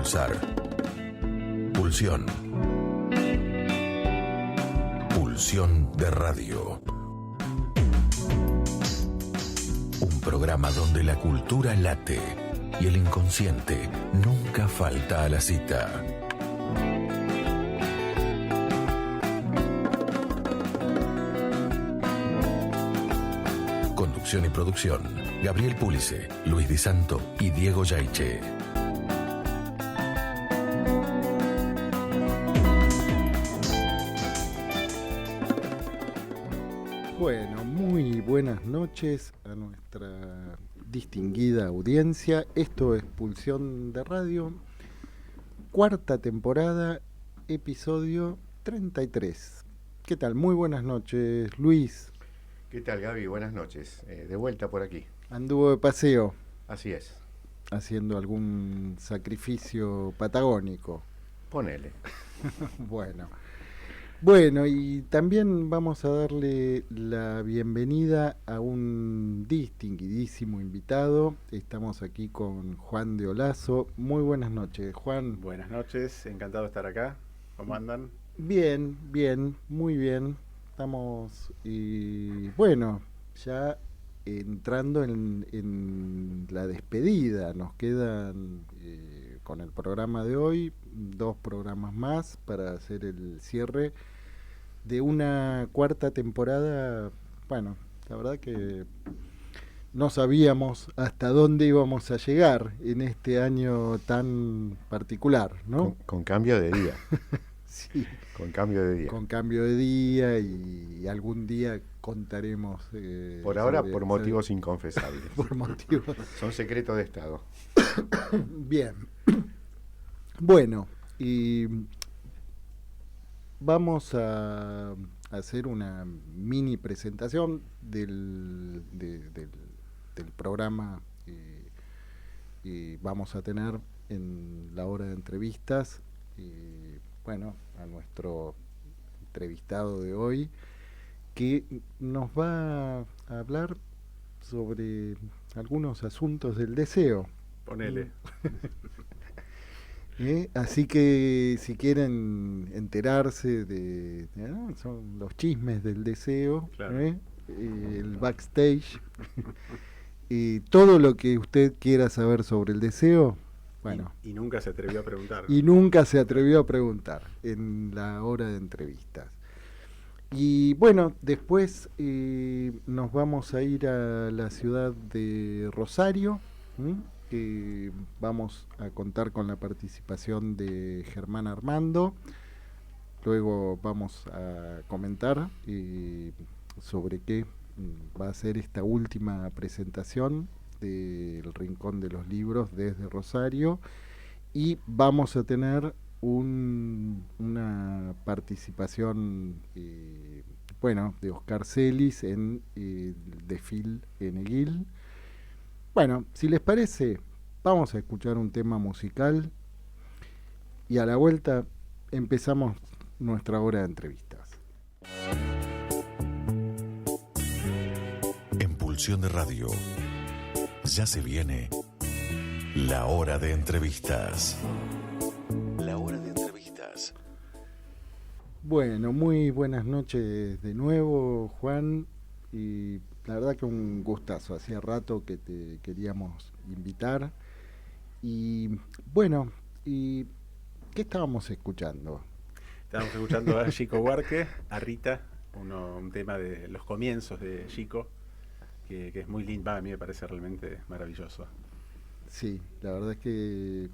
Pulsar. Pulsión. Pulsión de radio. Un programa donde la cultura late y el inconsciente nunca falta a la cita. Conducción y producción: Gabriel Pulice, Luis Di Santo y Diego Yaiche. Bueno, muy buenas noches a nuestra distinguida audiencia. Esto es Pulsión de Radio, cuarta temporada, episodio 33. ¿Qué tal? Muy buenas noches, Luis. ¿Qué tal, Gaby? Buenas noches. De vuelta por aquí. Anduvo de paseo. Así es. Haciendo algún sacrificio patagónico. Ponele. Bueno, y también vamos a darle la bienvenida a un distinguidísimo invitado. Estamos aquí con Juan de Olazo. Muy buenas noches, Juan. Buenas noches, encantado de estar acá. ¿Cómo andan? Bien, muy bien. Estamos, ya entrando en la despedida. Nos quedan, con el programa de hoy, 2 programas más para hacer el cierre de una cuarta temporada. Bueno, la verdad que no sabíamos hasta dónde íbamos a llegar en este año tan particular, ¿no? Con cambio de día. Sí. Con cambio de día. Con cambio de día y algún día contaremos. Por ahora, por motivos inconfesables. Por motivos. Son secretos de Estado. Bien. Bueno, y vamos a hacer una mini presentación del programa y vamos a tener en la hora de entrevistas a nuestro entrevistado de hoy, que nos va a hablar sobre algunos asuntos del deseo. Ponele. Así que si quieren enterarse son los chismes del deseo, claro. El backstage, y todo lo que usted quiera saber sobre el deseo. Bueno, y nunca se atrevió a preguntar, ¿no? Y nunca se atrevió a preguntar en la hora de entrevistas. Y bueno, después nos vamos a ir a la ciudad de Rosario. Vamos a contar con la participación de Germán Armando. Luego vamos a comentar sobre qué va a ser esta última presentación del Rincón de los Libros desde Rosario, y vamos a tener una participación de Oscar Celis en el desfile en Eguil. Bueno, si les parece, vamos a escuchar un tema musical y a la vuelta empezamos nuestra hora de entrevistas. En Pulsión de Radio ya se viene la hora de entrevistas. La hora de entrevistas. Bueno, muy buenas noches de nuevo, Juan, y la verdad que un gustazo. Hacía rato que te queríamos invitar. Y bueno, ¿y qué estábamos escuchando? Estábamos escuchando a Chico Buarque, a Rita, un tema de los comienzos de Chico, que es muy lindo. A mí me parece realmente maravilloso. Sí, la verdad es que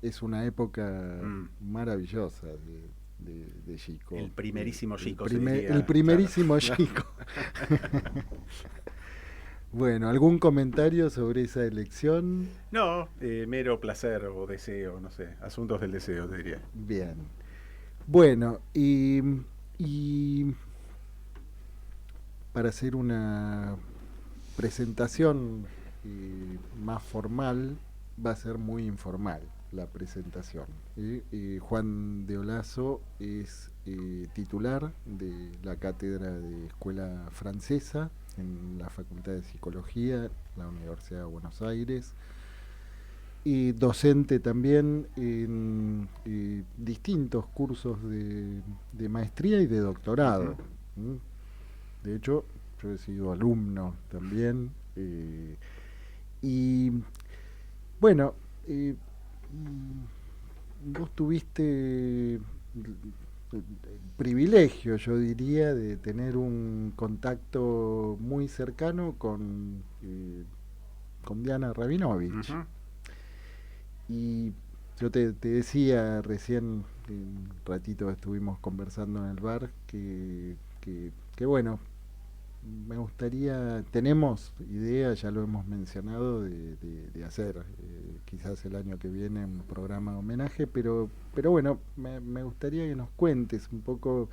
es una época maravillosa de Chico. El primerísimo Chico. El primerísimo Chico. Bueno, ¿algún comentario sobre esa elección? No, mero placer o deseo, no sé, asuntos del deseo, te diría. Bien. Bueno, y para hacer una presentación más formal, va a ser muy informal la presentación. Juan de Olazo es titular de la cátedra de Escuela Francesa en la Facultad de Psicología, la Universidad de Buenos Aires. y docente también en distintos cursos de maestría y de doctorado. Ujú. ¿Mm? De hecho, yo he sido alumno también. Y bueno, vos tuviste el privilegio, yo diría, de tener un contacto muy cercano con Diana Rabinovich. Ujú. Y yo te decía recién, un ratito estuvimos conversando en el bar, que bueno, me gustaría, tenemos idea, ya lo hemos mencionado, de hacer quizás el año que viene un programa de homenaje, pero bueno, me gustaría que nos cuentes un poco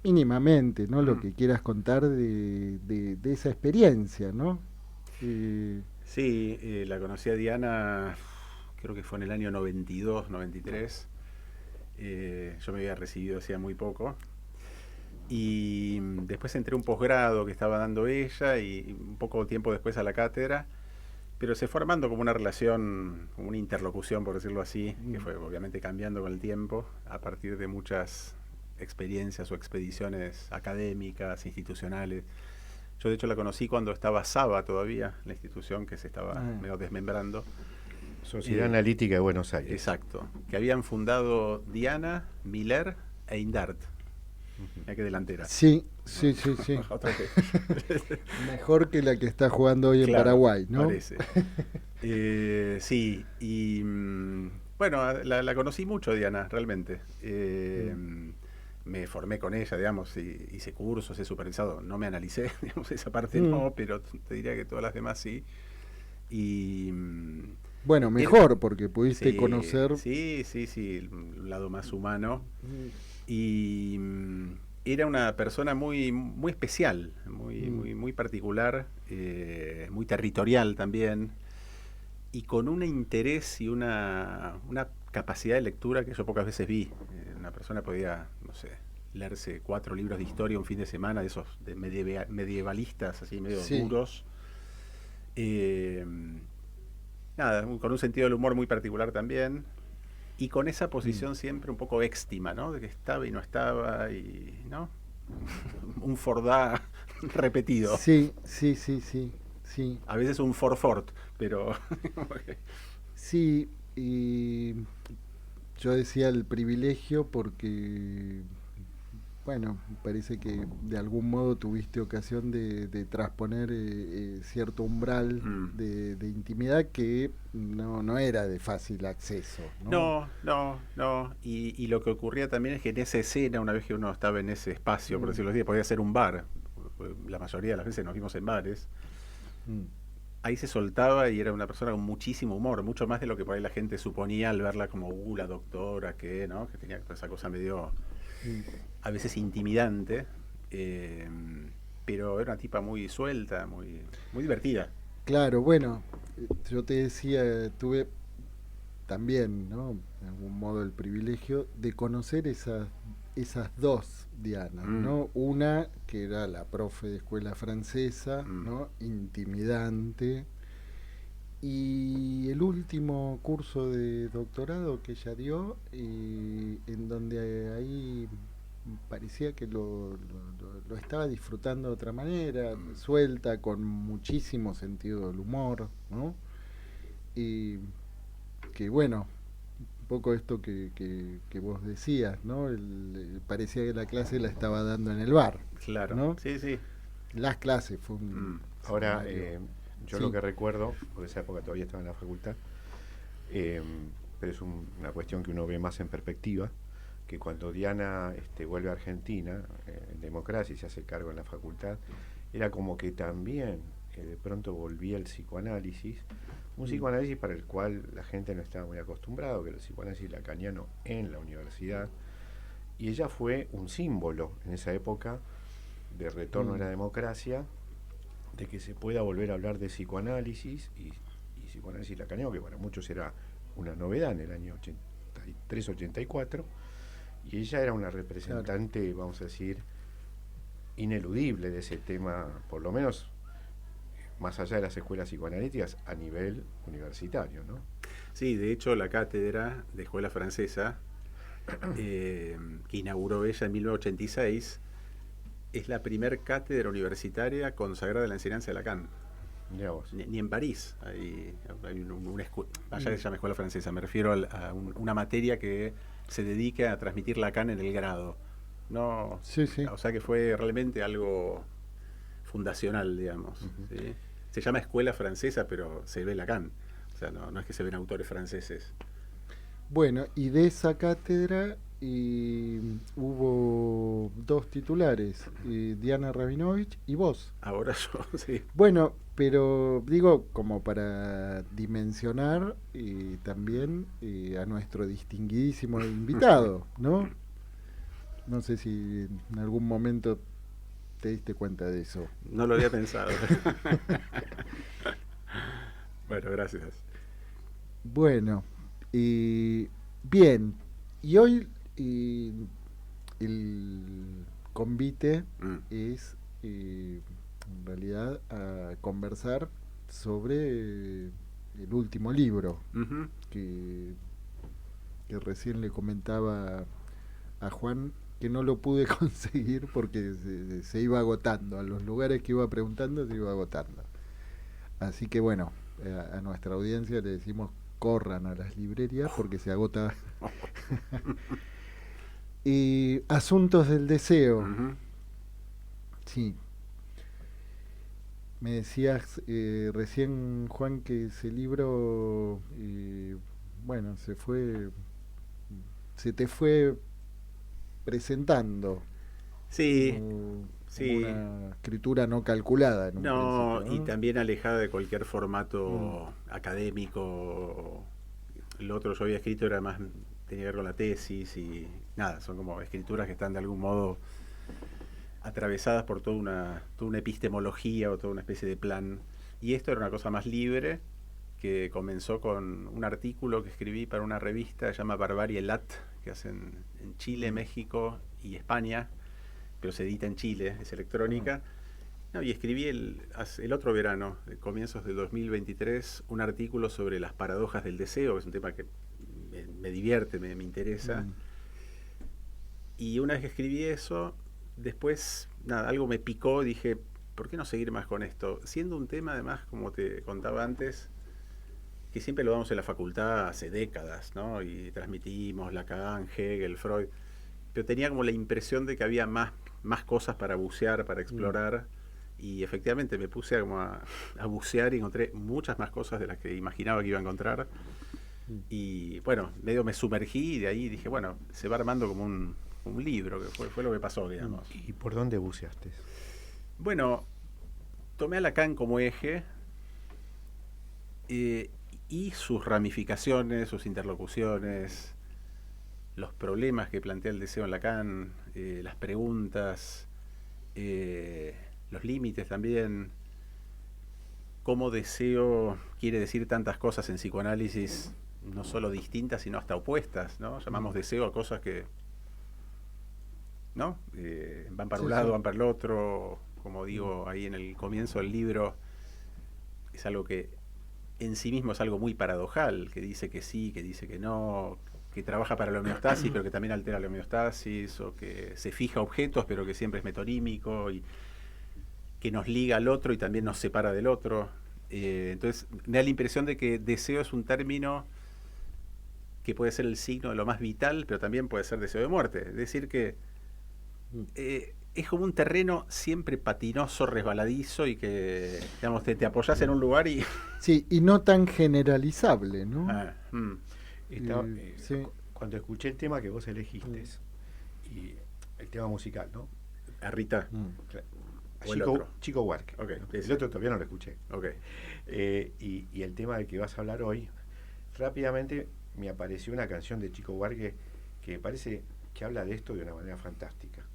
mínimamente, ¿no? Lo Mm. que quieras contar de esa experiencia, ¿no? Eh, Sí, la conocí a Diana, creo que fue en el año 92, 93. Yo me había recibido hacía muy poco. Y después entré a un posgrado que estaba dando ella y un poco tiempo después a la cátedra, pero se fue armando como una relación, como una interlocución, por decirlo así, que fue obviamente cambiando con el tiempo a partir de muchas experiencias o expediciones académicas, institucionales. Yo de hecho la conocí cuando estaba Saba todavía, la institución que se estaba ah, medio desmembrando. Sociedad Eh, Analítica de Buenos Aires. exacto, que habían fundado Diana, Miller e Indart. Ujú. Mira qué delantera. sí, sí, sí, sí. Otra que Mejor que la que está jugando hoy en claro, Paraguay, ¿no? parece. Sí, y bueno, la conocí mucho, Diana, realmente. Me formé con ella, digamos, y hice cursos, he supervisado. No me analicé, digamos, esa parte Mm. no, pero te diría que todas las demás sí. Y Bueno, era- mejor porque pudiste sí, conocer. sí, sí, sí, el lado más humano. Mm, Y era una persona muy, muy especial, muy, mm, muy, muy particular, muy territorial también, y con un interés y una capacidad de lectura que yo pocas veces vi. Una persona podía, no sé, leerse 4 libros de historia un fin de semana, de esos de medievalistas, así medio sí, duros. Eh, Nada, con un sentido del humor muy particular también. Y con esa mm, posición siempre un poco éxtima, ¿no? De que estaba y no estaba, y, ¿no? Un Fordá repetido. sí, sí, sí, sí, sí, A veces un Ford, pero... sí. Y yo decía el privilegio porque, bueno, parece que de algún modo tuviste ocasión de trasponer cierto umbral Mm. de intimidad que no era de fácil acceso, ¿no? No, no, no. Y lo que ocurría también es que en esa escena, una vez que uno estaba en ese espacio, por Mm, decirlo así, podía ser un bar. La mayoría de las veces nos vimos en bares. mm, Ahí se soltaba y era una persona con muchísimo humor, mucho más de lo que por ahí la gente suponía al verla como, la doctora, que, ¿no? Que tenía esa cosa medio, mm. a veces intimidante, eh, pero era una tipa muy suelta, muy, muy divertida. Claro, bueno, yo te decía, tuve también, ¿no? De algún modo el privilegio de conocer esas dos Dianas, Mm, ¿no? Una que era la profe de escuela francesa, mm, ¿no? Intimidante. Y el último curso de doctorado que ella dio, en donde ahí parecía que lo estaba disfrutando de otra manera, mm, suelta, con muchísimo sentido del humor, ¿no? Y que bueno, un poco esto que vos decías, ¿no? Parecía que la clase la estaba dando en el bar, claro, ¿no? sí, sí. Las clases fue un Mm, Ahora, escenario. yo lo Sí. que recuerdo, porque esa época todavía estaba en la facultad, eh, pero es una cuestión que uno ve más en perspectiva, que cuando Diana vuelve a Argentina, en democracia, y se hace cargo en la facultad, era como que también de pronto volvía el psicoanálisis, un Mm, psicoanálisis para el cual la gente no estaba muy acostumbrado, que era el psicoanálisis lacaniano en la universidad, y ella fue un símbolo en esa época de retorno a mm, la democracia, de que se pueda volver a hablar de psicoanálisis y psicoanálisis lacaniano, que para muchos era una novedad en el año 83-84, y ella era una claro. representante, vamos a decir, ineludible de ese tema, por lo menos más allá de las escuelas psicoanalíticas, a nivel universitario, ¿no? Sí, de hecho la cátedra de escuela francesa, que inauguró ella en 1986, es la primer cátedra universitaria consagrada a la enseñanza de Lacan. Mirá vos. Ni en París hay una escuela, allá se llama escuela francesa, me refiero una materia que se dedique a transmitir Lacan en el grado. No, Sí, sí. o sea que fue realmente algo fundacional, digamos. ¿Sí? Se llama escuela francesa, pero se ve Lacan. O sea, no es que se ven autores franceses. Bueno, y de esa cátedra hubo dos titulares, Diana Rabinovich y vos. Ahora yo, sí. Bueno, pero digo, como para dimensionar también a nuestro distinguidísimo invitado, ¿no? No sé si en algún momento te diste cuenta de eso. No lo había pensado. Bueno, gracias. Bueno, bien, y hoy el convite es en realidad a conversar sobre el último libro que recién le comentaba a Juan que no lo pude conseguir porque se iba agotando, a los lugares que iba preguntando se iba agotando. Así que bueno, a nuestra audiencia le decimos corran a las librerías porque se agota. Y Asuntos del Deseo. Sí. Me decías recién, Juan, que ese libro, bueno, se te fue presentando. Sí, como sí. una escritura no calculada en un No, principio, y también alejada de cualquier formato académico. Lo otro yo había escrito era más, tenía que ver con la tesis y nada, son como escrituras que están de algún modo atravesadas por toda una epistemología o toda una especie de plan. Y esto era una cosa más libre, que comenzó con un artículo que escribí para una revista que se llama Barbarie Lat, que hacen en Chile, México y España, pero se edita en Chile, es electrónica. No, y escribí el otro verano, comienzos del 2023, un artículo sobre las paradojas del deseo, que es un tema que me divierte, me interesa. Y una vez que escribí eso, después, nada, algo me picó, dije, ¿por qué no seguir más con esto? Siendo un tema, además, como te contaba antes, que siempre lo damos en la facultad hace décadas, ¿no? Y transmitimos Lacan, Hegel, Freud, pero tenía como la impresión de que había más cosas para bucear, para explorar, y efectivamente me puse a bucear y encontré muchas más cosas de las que imaginaba que iba a encontrar. Y bueno, medio me sumergí y de ahí dije, bueno, se va armando como un libro, que fue lo que pasó, digamos. ¿Y por dónde buceaste? Bueno, tomé a Lacan como eje y sus ramificaciones, sus interlocuciones, los problemas que plantea el deseo en Lacan, las preguntas, los límites también, cómo deseo quiere decir tantas cosas en psicoanálisis, no solo distintas, sino hasta opuestas, ¿no? Llamamos deseo a cosas que, ¿no? Van para un lado, van para el otro, como digo ahí en el comienzo del libro, es algo que en sí mismo es algo muy paradojal, que dice que sí, que dice que no, que trabaja para la homeostasis, pero que también altera la homeostasis, o que se fija objetos, pero que siempre es metonímico, y que nos liga al otro y también nos separa del otro. Entonces me da la impresión de que deseo es un término que puede ser el signo de lo más vital, pero también puede ser deseo de muerte. Es decir que es como un terreno siempre patinoso, resbaladizo, y que, digamos, te apoyás en un lugar y... Sí, y no tan generalizable, ¿no? Sí. Cuando escuché el tema que vos elegiste, y el tema musical, ¿no? A Rita. Chico Buarque. Okay, ¿no? El otro todavía no lo escuché. Okay. Y el tema del que vas a hablar hoy, rápidamente me apareció una canción de Chico Buarque que me parece que habla de esto de una manera fantástica.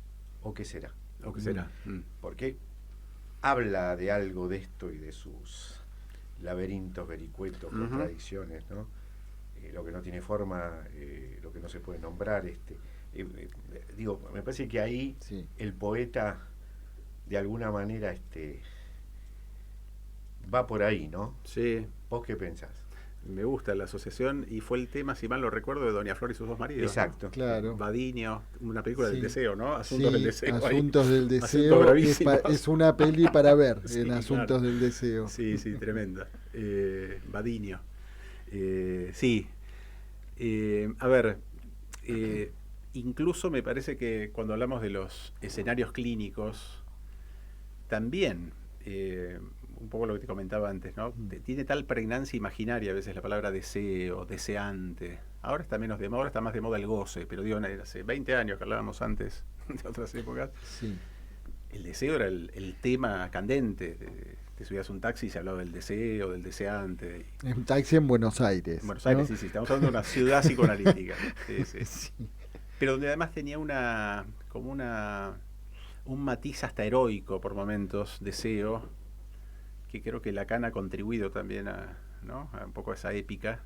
¿O qué será? ¿O qué será? Porque habla de algo de esto y de sus laberintos, vericuetos, contradicciones, ¿no? Lo que no tiene forma, lo que no se puede nombrar. Digo, me parece que ahí el poeta de alguna manera va por ahí, ¿no? Sí, ¿Vos qué pensás? me gusta la asociación y fue el tema, si mal no recuerdo, de Doña Flor y sus dos maridos. Exacto. ¿No? Claro. Vadinio, una película Sí. del deseo, ¿no? Asuntos del deseo. ahí. Asuntos del Asuntos Deseo bravísimos. es una peli para ver Sí, en Asuntos claro. del Deseo. Sí, sí, tremenda. Vadinio. Sí. A ver, incluso me parece que cuando hablamos de los escenarios clínicos, también, un poco lo que te comentaba antes, ¿no? Tiene tal pregnancia imaginaria a veces la palabra deseo, deseante. Ahora está menos de moda, ahora está más de moda el goce, pero digo, hace 20 años que hablábamos antes de otras épocas, Sí. el deseo era el tema candente. Te subías a un taxi y se hablaba del deseo, del deseante. Es un taxi en Buenos Aires. En Buenos Aires, ¿no? sí, sí, estamos hablando de una ciudad psicoanalítica. Sí, sí. Sí. Pero donde además tenía un matiz hasta heroico por momentos, deseo, que creo que Lacan ha contribuido también ¿no? a un poco a esa épica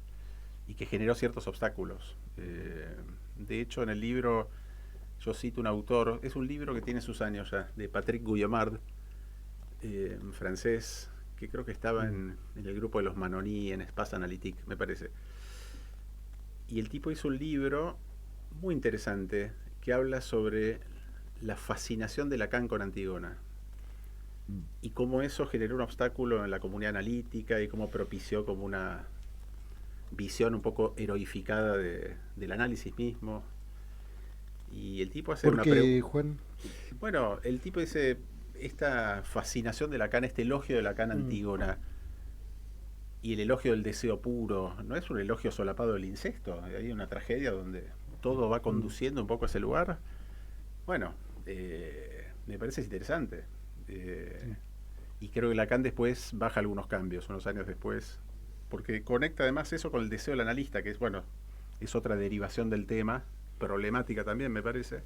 y que generó ciertos obstáculos. De hecho, en el libro yo cito un autor, es un libro que tiene sus años ya, de Patrick Guillemard, francés, que creo que estaba en el grupo de los Manoní en Espace Analytique, me parece. Y el tipo hizo un libro muy interesante que habla sobre la fascinación de Lacan con Antígona y cómo eso generó un obstáculo en la comunidad analítica y cómo propició como una visión un poco heroificada del análisis mismo. Y el tipo hace ¿Por una qué, pregunta. Juan? Bueno, el tipo dice, esta fascinación de Lacan, este elogio de Lacan Antígona y el elogio del deseo puro, no es un elogio solapado del incesto, hay una tragedia donde todo va conduciendo un poco a ese lugar. Bueno, me parece interesante. Y creo que Lacan después baja algunos cambios, unos años después, porque conecta además eso con el deseo del analista, que es, bueno, es otra derivación del tema, problemática también, me parece,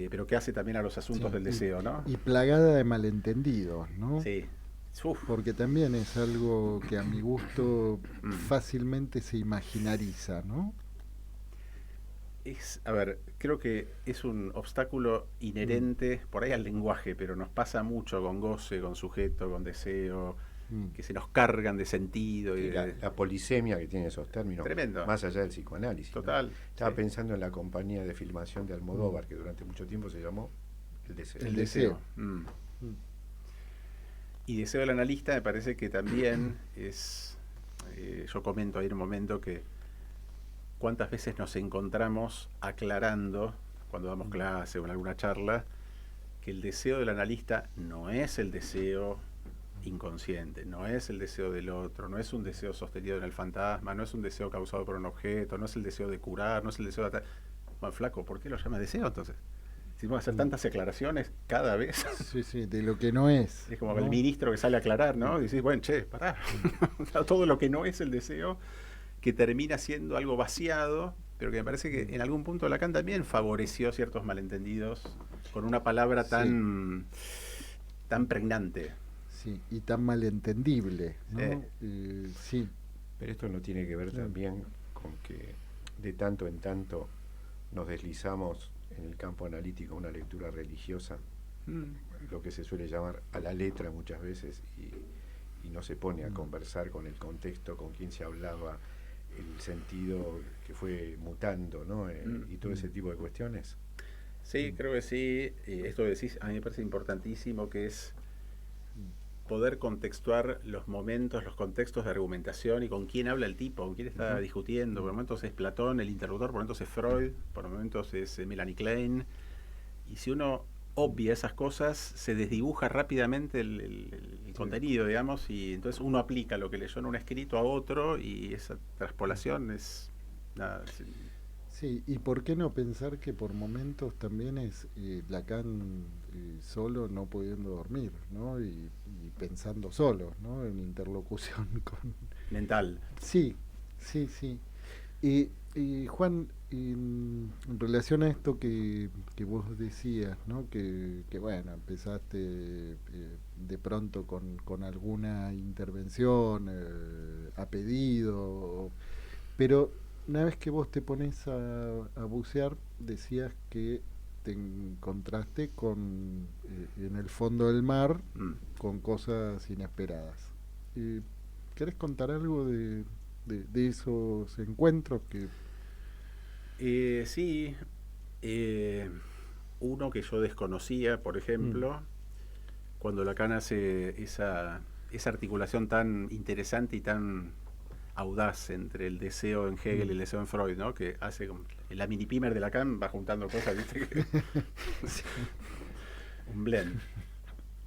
pero que hace también a los asuntos del deseo, ¿no? Y plagada de malentendidos, ¿no? Sí. Uf. Porque también es algo que a mi gusto fácilmente se imaginariza, ¿no? A ver, creo que es un obstáculo inherente por ahí al lenguaje, pero nos pasa mucho con goce, con sujeto, con deseo, que se nos cargan de sentido. Y La polisemia que tiene esos términos, tremendo. más allá del psicoanálisis. Total. ¿no? Estaba Sí. pensando en la compañía de filmación de Almodóvar, que durante mucho tiempo se llamó El Deseo. El deseo. Y deseo del analista me parece que también es, yo comento ahí en un momento que cuántas veces nos encontramos aclarando, cuando damos clase o en alguna charla, que el deseo del analista no es el deseo inconsciente, no es el deseo del otro, no es un deseo sostenido en el fantasma, no es un deseo causado por un objeto, no es el deseo de curar, no es el deseo de... Bueno, flaco, ¿por qué lo llama deseo entonces? Si vamos a hacer tantas aclaraciones cada vez. Sí, sí, de lo que no es. Es como ¿no? el ministro que sale a aclarar, ¿no? Y decís, bueno, che, pará. Todo lo que no es el deseo, que termina siendo algo vaciado, pero que me parece que en algún punto Lacan también favoreció ciertos malentendidos con una palabra tan pregnante. Sí, y tan malentendible, ¿no? Sí. Pero esto no tiene que ver también con que de tanto en tanto nos deslizamos en el campo analítico, una lectura religiosa, lo que se suele llamar a la letra muchas veces, y no se pone a conversar con el contexto, con quién se hablaba, el sentido que fue mutando, ¿no? Y todo ese tipo de cuestiones. Sí, creo que sí. Esto que decís a mí me parece importantísimo, que es poder contextuar los momentos, los contextos de argumentación y con quién habla el tipo, con quién está discutiendo. Por momentos es Platón, el interlocutor, por momentos es Freud, por momentos es Melanie Klein. Y si uno obvia esas cosas, se desdibuja rápidamente el contenido, digamos, y entonces uno aplica lo que leyó en un escrito a otro y esa traspolación es... Nada, Sí, y por qué no pensar que por momentos también es Lacan solo no pudiendo dormir, ¿no? Y pensando solo, ¿no? En interlocución con... mental. Sí, sí, sí. Y Juan, en relación a esto que vos decías, ¿no? Que bueno, empezaste de pronto con alguna intervención a pedido, pero una vez que vos te pones a bucear, decías que te encontraste con en el fondo del mar con cosas inesperadas. ¿Querés contar algo de esos encuentros que... Sí, uno que yo desconocía, por ejemplo, cuando Lacan hace esa articulación tan interesante y tan audaz entre el deseo en Hegel y el deseo en Freud, ¿no? Que hace como la mini pimer de Lacan va juntando cosas, ¿viste? Un blend.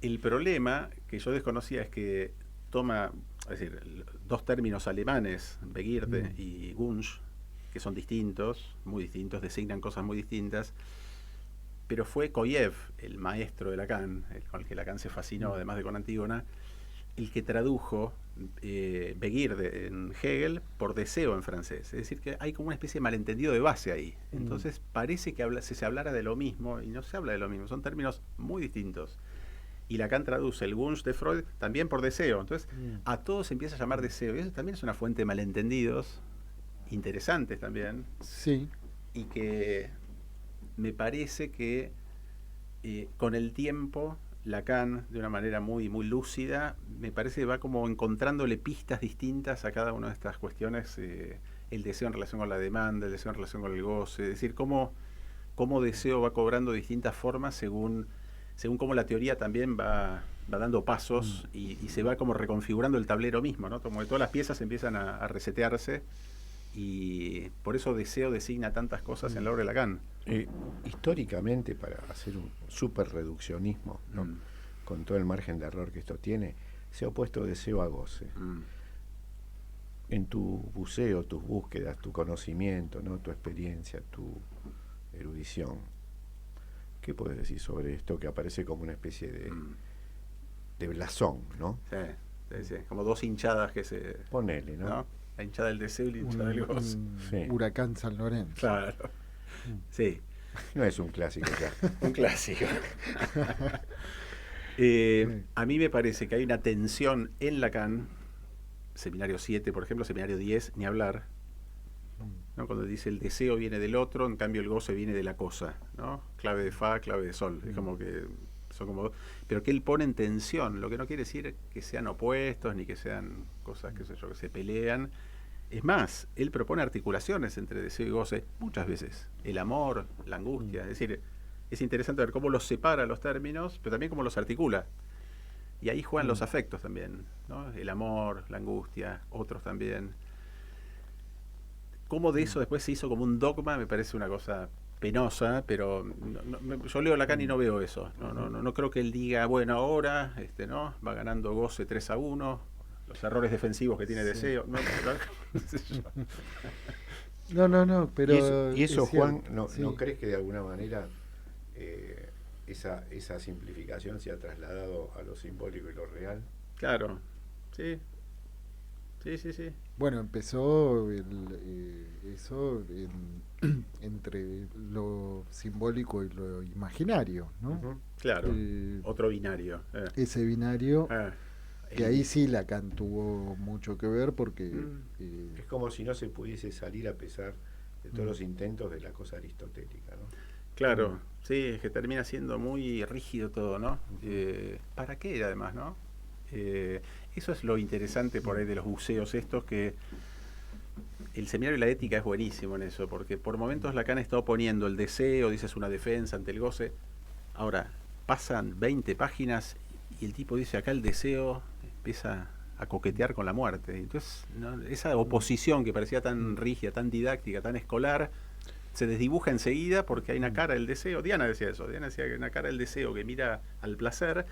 El problema que yo desconocía es que toma, es decir, dos términos alemanes, Begierde y Wunsch, que son distintos, muy distintos, designan cosas muy distintas, pero fue Koyev, el maestro de Lacan, con el que Lacan se fascinó, además de con Antígona, el que tradujo Begierde en Hegel por deseo en francés. Es decir, que hay como una especie de malentendido de base ahí. Entonces parece que se hablara de lo mismo, y no se habla de lo mismo, son términos muy distintos. Y Lacan traduce el Wunsch de Freud también por deseo. Entonces a todos se empieza a llamar deseo, y eso también es una fuente de malentendidos interesantes también. Sí. Y que me parece que con el tiempo Lacan, de una manera muy, muy lúcida, me parece que va como encontrándole pistas distintas a cada una de estas cuestiones, el deseo en relación con la demanda, el deseo en relación con el goce, es decir, cómo deseo va cobrando distintas formas según cómo la teoría también va dando pasos y se va como reconfigurando el tablero mismo, ¿no? Como que todas las piezas empiezan a resetearse, y por eso deseo designa tantas cosas en la obra de Lacan. Históricamente, para hacer un súper reduccionismo, ¿no? Con todo el margen de error que esto tiene, se ha opuesto deseo a goce. En tu buceo, tus búsquedas, tu conocimiento, ¿no? Tu experiencia, tu erudición, ¿qué puedes decir sobre esto que aparece como una especie de blasón, ¿no? Sí, como dos hinchadas que se... Ponele, ¿no? La hinchada del deseo y la hinchada del goce. Sí. Huracán San Lorenzo. Claro. Sí. No es un clásico ya. Un clásico. A mí me parece que hay una tensión en Lacan, Seminario 7, por ejemplo, Seminario 10, ni hablar, ¿no? Cuando dice el deseo viene del otro, en cambio el goce viene de la cosa, ¿no? Clave de fa, clave de sol. Es como que son como... Pero que él pone en tensión, lo que no quiere decir que sean opuestos ni que sean cosas, qué sé yo, que se pelean. Es más, él propone articulaciones entre deseo y goce muchas veces. El amor, la angustia. Es decir, es interesante ver cómo los separa los términos, pero también cómo los articula. Y ahí juegan los afectos también, ¿no? El amor, la angustia, otros también. Cómo de eso después se hizo como un dogma, me parece una cosa penosa, pero yo leo Lacan y no veo eso. No creo que él diga, bueno, ahora ¿no? Va ganando goce 3-1, los errores defensivos que tiene deseo. No, pero... Y eso Juan, sí. ¿no crees que de alguna manera esa simplificación se ha trasladado a lo simbólico y lo real? Claro, sí. Bueno, empezó eso entre lo simbólico y lo imaginario, ¿no? Claro, otro binario. Ese binario, que ahí sí Lacan tuvo mucho que ver porque... es como si no se pudiese salir a pesar de todos los intentos de la cosa aristotélica, ¿no? Claro, sí, es que termina siendo muy rígido todo, ¿no? ¿Para qué además, no? Eso es lo interesante por ahí de los buceos estos, que el seminario de la ética es buenísimo en eso, porque por momentos Lacan está oponiendo el deseo, dice es una defensa ante el goce. Ahora, pasan 20 páginas y el tipo dice acá el deseo empieza a coquetear con la muerte. Entonces, ¿no? Esa oposición que parecía tan rígida, tan didáctica, tan escolar, se desdibuja enseguida porque hay una cara del deseo. Diana decía eso, Diana decía que hay una cara del deseo que mira al placer,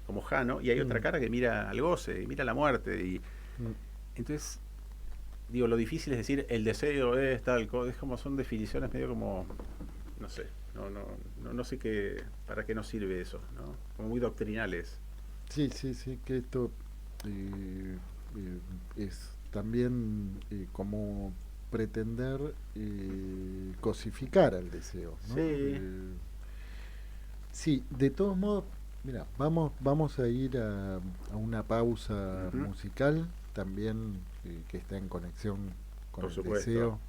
como Jano, y hay otra cara que mira al goce, y mira a la muerte. Y entonces, digo, lo difícil es decir, el deseo es tal cosa, es como son definiciones medio como, no sé, no sé para qué nos sirve eso, ¿no? Como muy doctrinales. Sí, que esto es también como pretender cosificar al deseo, ¿no? Sí, de todos modos, mira, vamos a ir a una pausa musical también que está en conexión con Por el supuesto. deseo.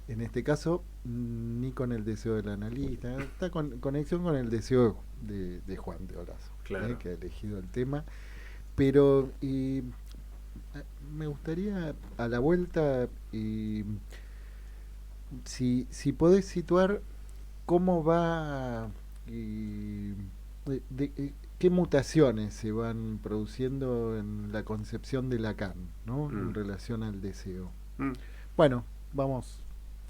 en este caso, ni con el deseo del analista, está con conexión con el deseo de Juan de Olazo, Claro. que ha elegido el tema. Pero me gustaría a la vuelta, si podés situar cómo va, qué mutaciones se van produciendo en la concepción de Lacan, ¿no? En relación al deseo. Bueno, vamos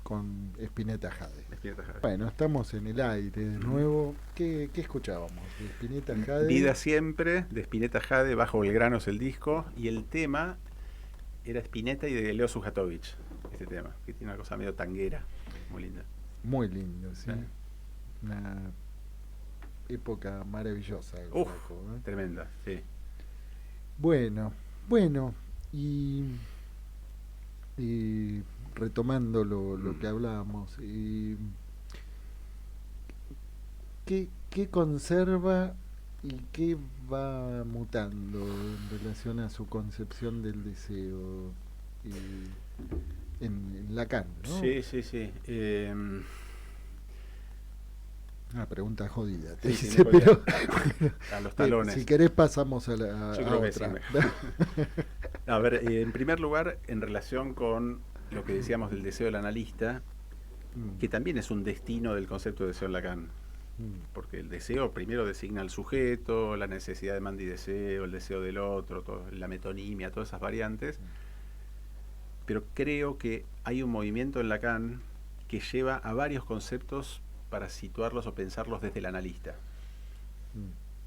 con Spinetta Jade. Spinetta Jade. Bueno, estamos en el aire de nuevo. ¿Qué escuchábamos de Spinetta Jade? Vida Siempre, de Spinetta Jade, Bajo Belgrano es el disco, y el tema era Spinetta y de Leo Sujatovich, este tema, que tiene una cosa medio tanguera, muy linda. Muy lindo, sí. Sí. Una época maravillosa. El Uf, flaco, ¿eh? tremenda, sí. Bueno, y retomando lo que hablábamos, ¿qué conserva y qué va mutando en relación a su concepción del deseo en Lacan, ¿no? Sí. Una pregunta jodida, te Sí, dice, no pero a los talones. si querés pasamos a la Yo a creo que otra. sí, A ver, en primer lugar, en relación con lo que decíamos del deseo del analista, que también es un destino del concepto de deseo en Lacan, porque el deseo primero designa al sujeto, la necesidad de demanda y deseo, el deseo del otro, la metonimia, todas esas variantes, pero creo que hay un movimiento en Lacan que lleva a varios conceptos para situarlos o pensarlos desde el analista.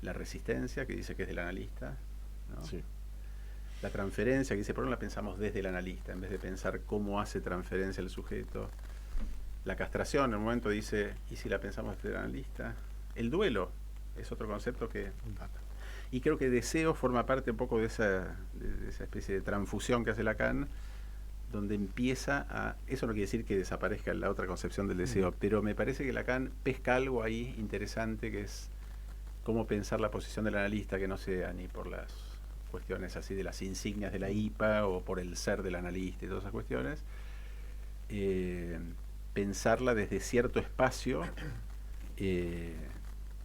La resistencia, que dice que es del analista, ¿no? Sí. La transferencia, que dice, ¿por qué no la pensamos desde el analista, en vez de pensar cómo hace transferencia el sujeto? La castración, en un momento dice, ¿y si la pensamos desde el analista? El duelo es otro concepto que... Y creo que deseo forma parte un poco de esa especie de transfusión que hace Lacan, donde empieza a... Eso no quiere decir que desaparezca la otra concepción del deseo, pero me parece que Lacan pesca algo ahí interesante, que es cómo pensar la posición del analista, que no sea ni por las cuestiones así de las insignias de la IPA o por el ser del analista y todas esas cuestiones, pensarla desde cierto espacio que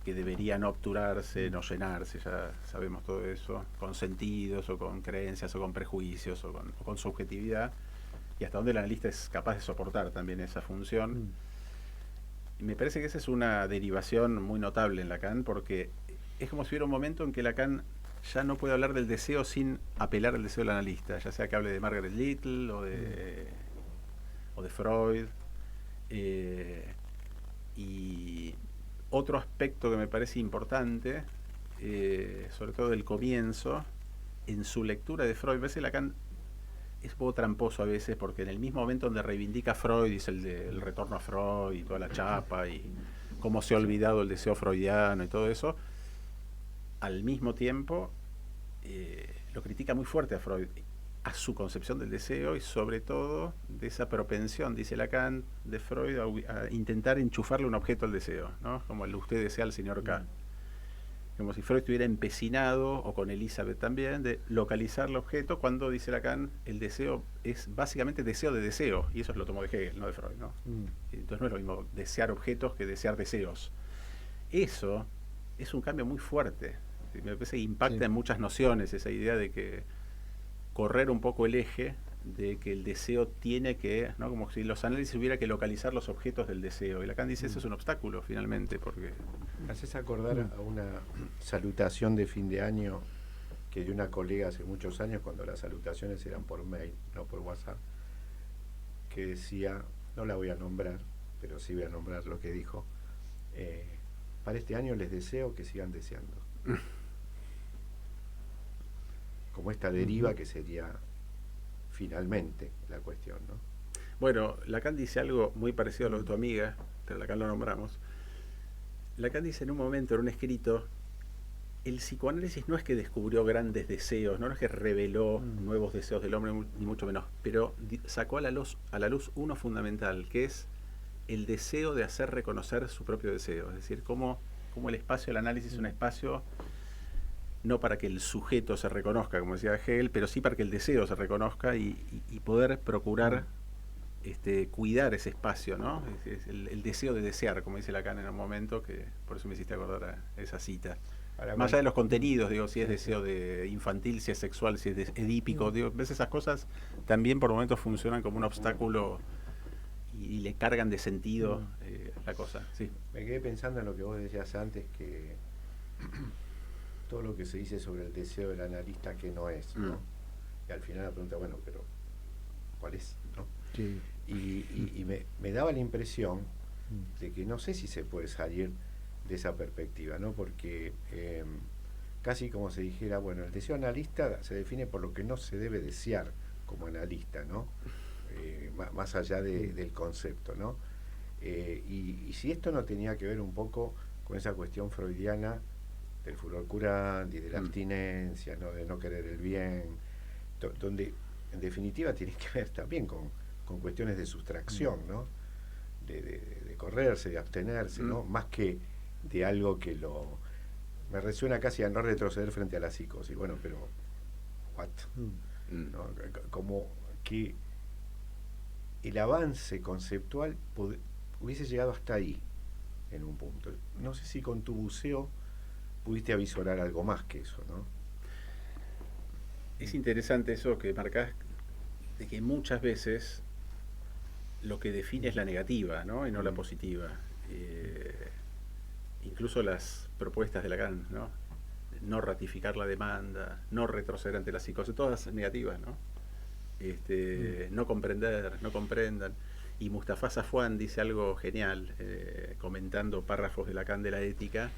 debería no obturarse, no llenarse, ya sabemos todo eso, con sentidos o con creencias o con prejuicios o con subjetividad, y hasta dónde el analista es capaz de soportar también esa función. Y me parece que esa es una derivación muy notable en Lacan, porque es como si hubiera un momento en que Lacan ya no puede hablar del deseo sin apelar al deseo del analista, ya sea que hable de Margaret Little o de Freud. Y otro aspecto que me parece importante, sobre todo del comienzo, en su lectura de Freud, a veces Lacan es un poco tramposo a veces, porque en el mismo momento donde reivindica a Freud, dice el retorno a Freud y toda la chapa y cómo se ha olvidado el deseo freudiano y todo eso, al mismo tiempo lo critica muy fuerte a Freud, a su concepción del deseo y sobre todo de esa propensión, dice Lacan, de Freud a intentar enchufarle un objeto al deseo, ¿no? Como el usted desea al señor K. Como si Freud estuviera empecinado, o con Elizabeth también, de localizar el objeto, cuando, dice Lacan, el deseo es básicamente deseo de deseo, y eso lo tomó de Hegel, no de Freud, ¿no? Entonces no es lo mismo desear objetos que desear deseos. Eso es un cambio muy fuerte, me parece que impacta en muchas nociones, esa idea de que correr un poco el eje de que el deseo tiene que, ¿no? Como si los análisis hubiera que localizar los objetos del deseo, y Lacan dice eso es un obstáculo finalmente, porque... Me haces acordar a una salutación de fin de año que de una colega hace muchos años, cuando las salutaciones eran por mail, no por WhatsApp, que decía, no la voy a nombrar, pero sí voy a nombrar lo que dijo, para este año les deseo que sigan deseando. Como esta deriva que sería finalmente la cuestión, ¿no? Bueno, Lacan dice algo muy parecido a lo de tu amiga, pero Lacan lo nombramos. Lacan dice en un momento, en un escrito, el psicoanálisis no es que descubrió grandes deseos, no es que reveló nuevos deseos del hombre, ni mucho menos, pero sacó a la luz uno fundamental, que es el deseo de hacer reconocer su propio deseo. Es decir, cómo el espacio del análisis es un espacio no para que el sujeto se reconozca, como decía Hegel, pero sí para que el deseo se reconozca y poder procurar cuidar ese espacio, ¿no? Es el deseo de desear, como dice Lacan en un momento, que por eso me hiciste acordar a esa cita. Ahora, Más allá de los contenidos, digo, si es deseo de infantil, si es sexual, si es edípico, digo, ves esas cosas también por momentos funcionan como un obstáculo y le cargan de sentido la cosa. Sí. me quedé pensando en lo que vos decías antes, que todo lo que se dice sobre el deseo del analista que no es, ¿no? Y al final la pregunta, bueno, pero ¿cuál es? ¿No? Sí. Y me daba la impresión de que no sé si se puede salir de esa perspectiva, ¿no? Porque casi como se dijera, bueno, el deseo analista se define por lo que no se debe desear como analista, ¿no? Más allá del concepto, ¿no? Y si esto no tenía que ver un poco con esa cuestión freudiana del furor curante y de la abstinencia, ¿no? De no querer el bien, donde en definitiva tiene que ver también con cuestiones de sustracción, ¿no? De correrse, de abstenerse, ¿no? Más que de algo que me resuena casi a no retroceder frente a la psicosis. Bueno, pero what? ¿No? Como que el avance conceptual hubiese llegado hasta ahí en un punto. No sé si con tu buceo pudiste avisorar algo más que eso, ¿no? Es interesante eso que marcás, de que muchas veces lo que define es la negativa, ¿no? Y no la positiva. Incluso las propuestas de Lacan, ¿no? No ratificar la demanda, no retroceder ante la psicosis, todas negativas, ¿no? No comprender, no comprendan. Y Mustafa Safwan dice algo genial, comentando párrafos de Lacan de la ética,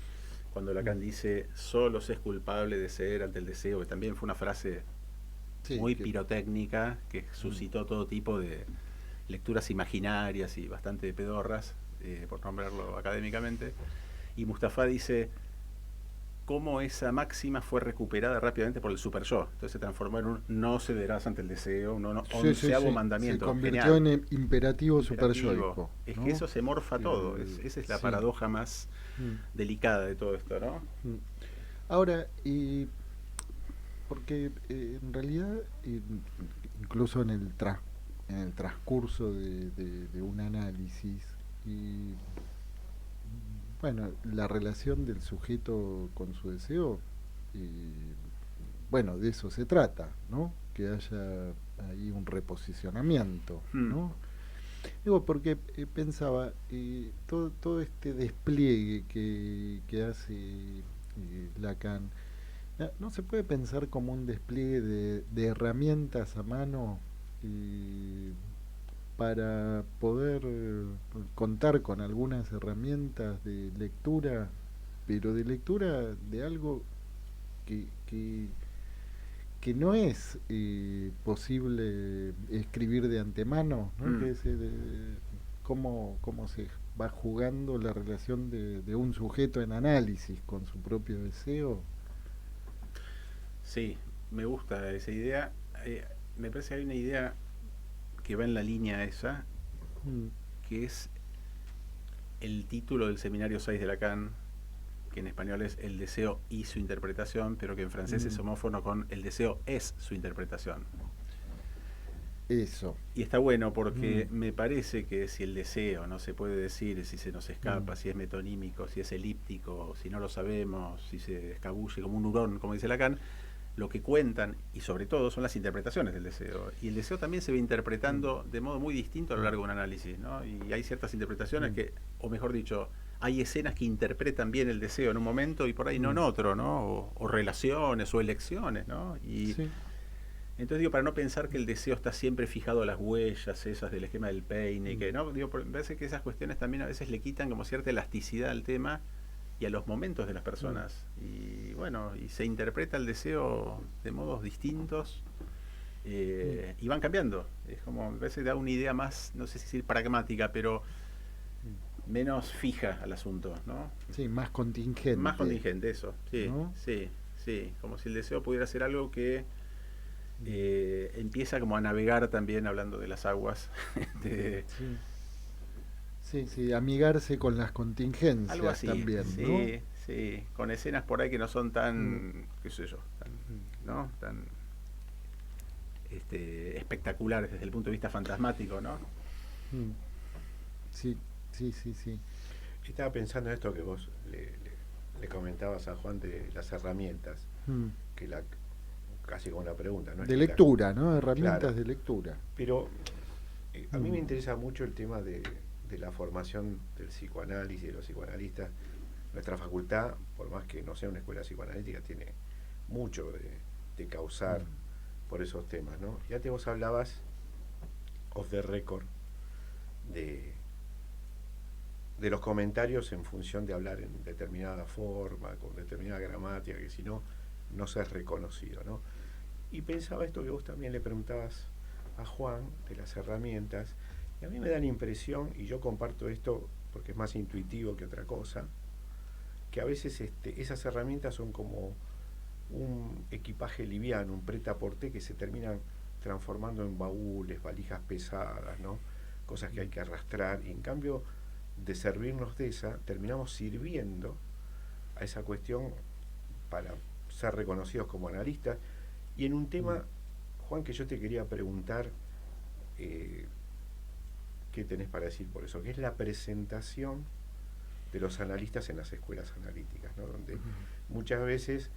cuando Lacan dice, solo se es culpable de ceder ante el deseo, que también fue una frase muy pirotécnica, que suscitó todo tipo de lecturas imaginarias y bastante pedorras, por nombrarlo académicamente. Y Mustafa dice cómo esa máxima fue recuperada rápidamente por el super yo. Entonces se transformó en un no cederás ante el deseo, un onceavo mandamiento. Se convirtió en imperativo superyoico, ¿no? Es que eso se morfa todo. Esa es la paradoja más delicada de todo esto, ¿no? Ahora, porque en realidad, incluso en el transcurso de un análisis, y bueno, la relación del sujeto con su deseo, bueno, de eso se trata, ¿no? Que haya ahí un reposicionamiento, ¿no? Digo, porque pensaba, todo este despliegue que hace Lacan, ¿no se puede pensar como un despliegue de herramientas a mano para poder contar con algunas herramientas de lectura, pero de lectura de algo que no es posible escribir de antemano, ¿no? Que es cómo se va jugando la relación de un sujeto en análisis con su propio deseo? Sí, me gusta esa idea. Me parece que hay una idea que va en la línea esa, que es el título del seminario 6 de Lacan, que en español es El deseo y su interpretación, pero que en francés es homófono con El deseo es su interpretación. Eso. Y está bueno porque me parece que si el deseo no se puede decir, si se nos escapa, si es metonímico, si es elíptico, si no lo sabemos, si se escabulle como un hurón, como dice Lacan, lo que cuentan, y sobre todo, son las interpretaciones del deseo. Y el deseo también se va interpretando de modo muy distinto a lo largo de un análisis, ¿no? Y hay ciertas interpretaciones que, o mejor dicho, hay escenas que interpretan bien el deseo en un momento y por ahí no en otro, ¿no? O relaciones o elecciones, ¿no? Y entonces digo, para no pensar que el deseo está siempre fijado a las huellas esas del esquema del peine, que no, digo, me parece que esas cuestiones también a veces le quitan como cierta elasticidad al tema y a los momentos de las personas. Y bueno, y se interpreta el deseo de modos distintos y van cambiando. Es como, me parece que da una idea más, no sé si decir pragmática, pero menos fija al asunto, ¿no? Sí, más contingente. Más contingente, eso, sí, ¿no? Sí, como si el deseo pudiera ser algo que empieza como a navegar también, hablando de las aguas. Sí, amigarse con las contingencias. Algo así, también, ¿no? Sí, con escenas por ahí que no son tan, qué sé yo, tan espectaculares desde el punto de vista fantasmático, ¿no? Sí, sí, sí, sí. Estaba pensando en esto que vos le comentabas a Juan de las herramientas, Mm. que casi como una pregunta, ¿no? Es De que lectura, ¿no? Herramientas claro, de lectura. pero a mí me interesa mucho el tema de la formación del psicoanálisis, de los psicoanalistas. Nuestra facultad, por más que no sea una escuela psicoanalítica, tiene mucho de causar por esos temas, ¿no? Y antes vos hablabas, off the record, de los comentarios en función de hablar en determinada forma, con determinada gramática, que si no, no se es reconocido, ¿no? Y pensaba esto que vos también le preguntabas a Juan, de las herramientas, y a mí me da la impresión, y yo comparto esto porque es más intuitivo que otra cosa, que a veces esas herramientas son como un equipaje liviano, un prêt-à-porter que se terminan transformando en baúles, valijas pesadas, ¿no? Cosas que hay que arrastrar, y en cambio de servirnos de esa, terminamos sirviendo a esa cuestión para ser reconocidos como analistas. Y en un tema, Juan, que yo te quería preguntar, ¿qué tenés para decir por eso? Que es la presentación de los analistas en las escuelas analíticas, ¿no? Donde muchas veces,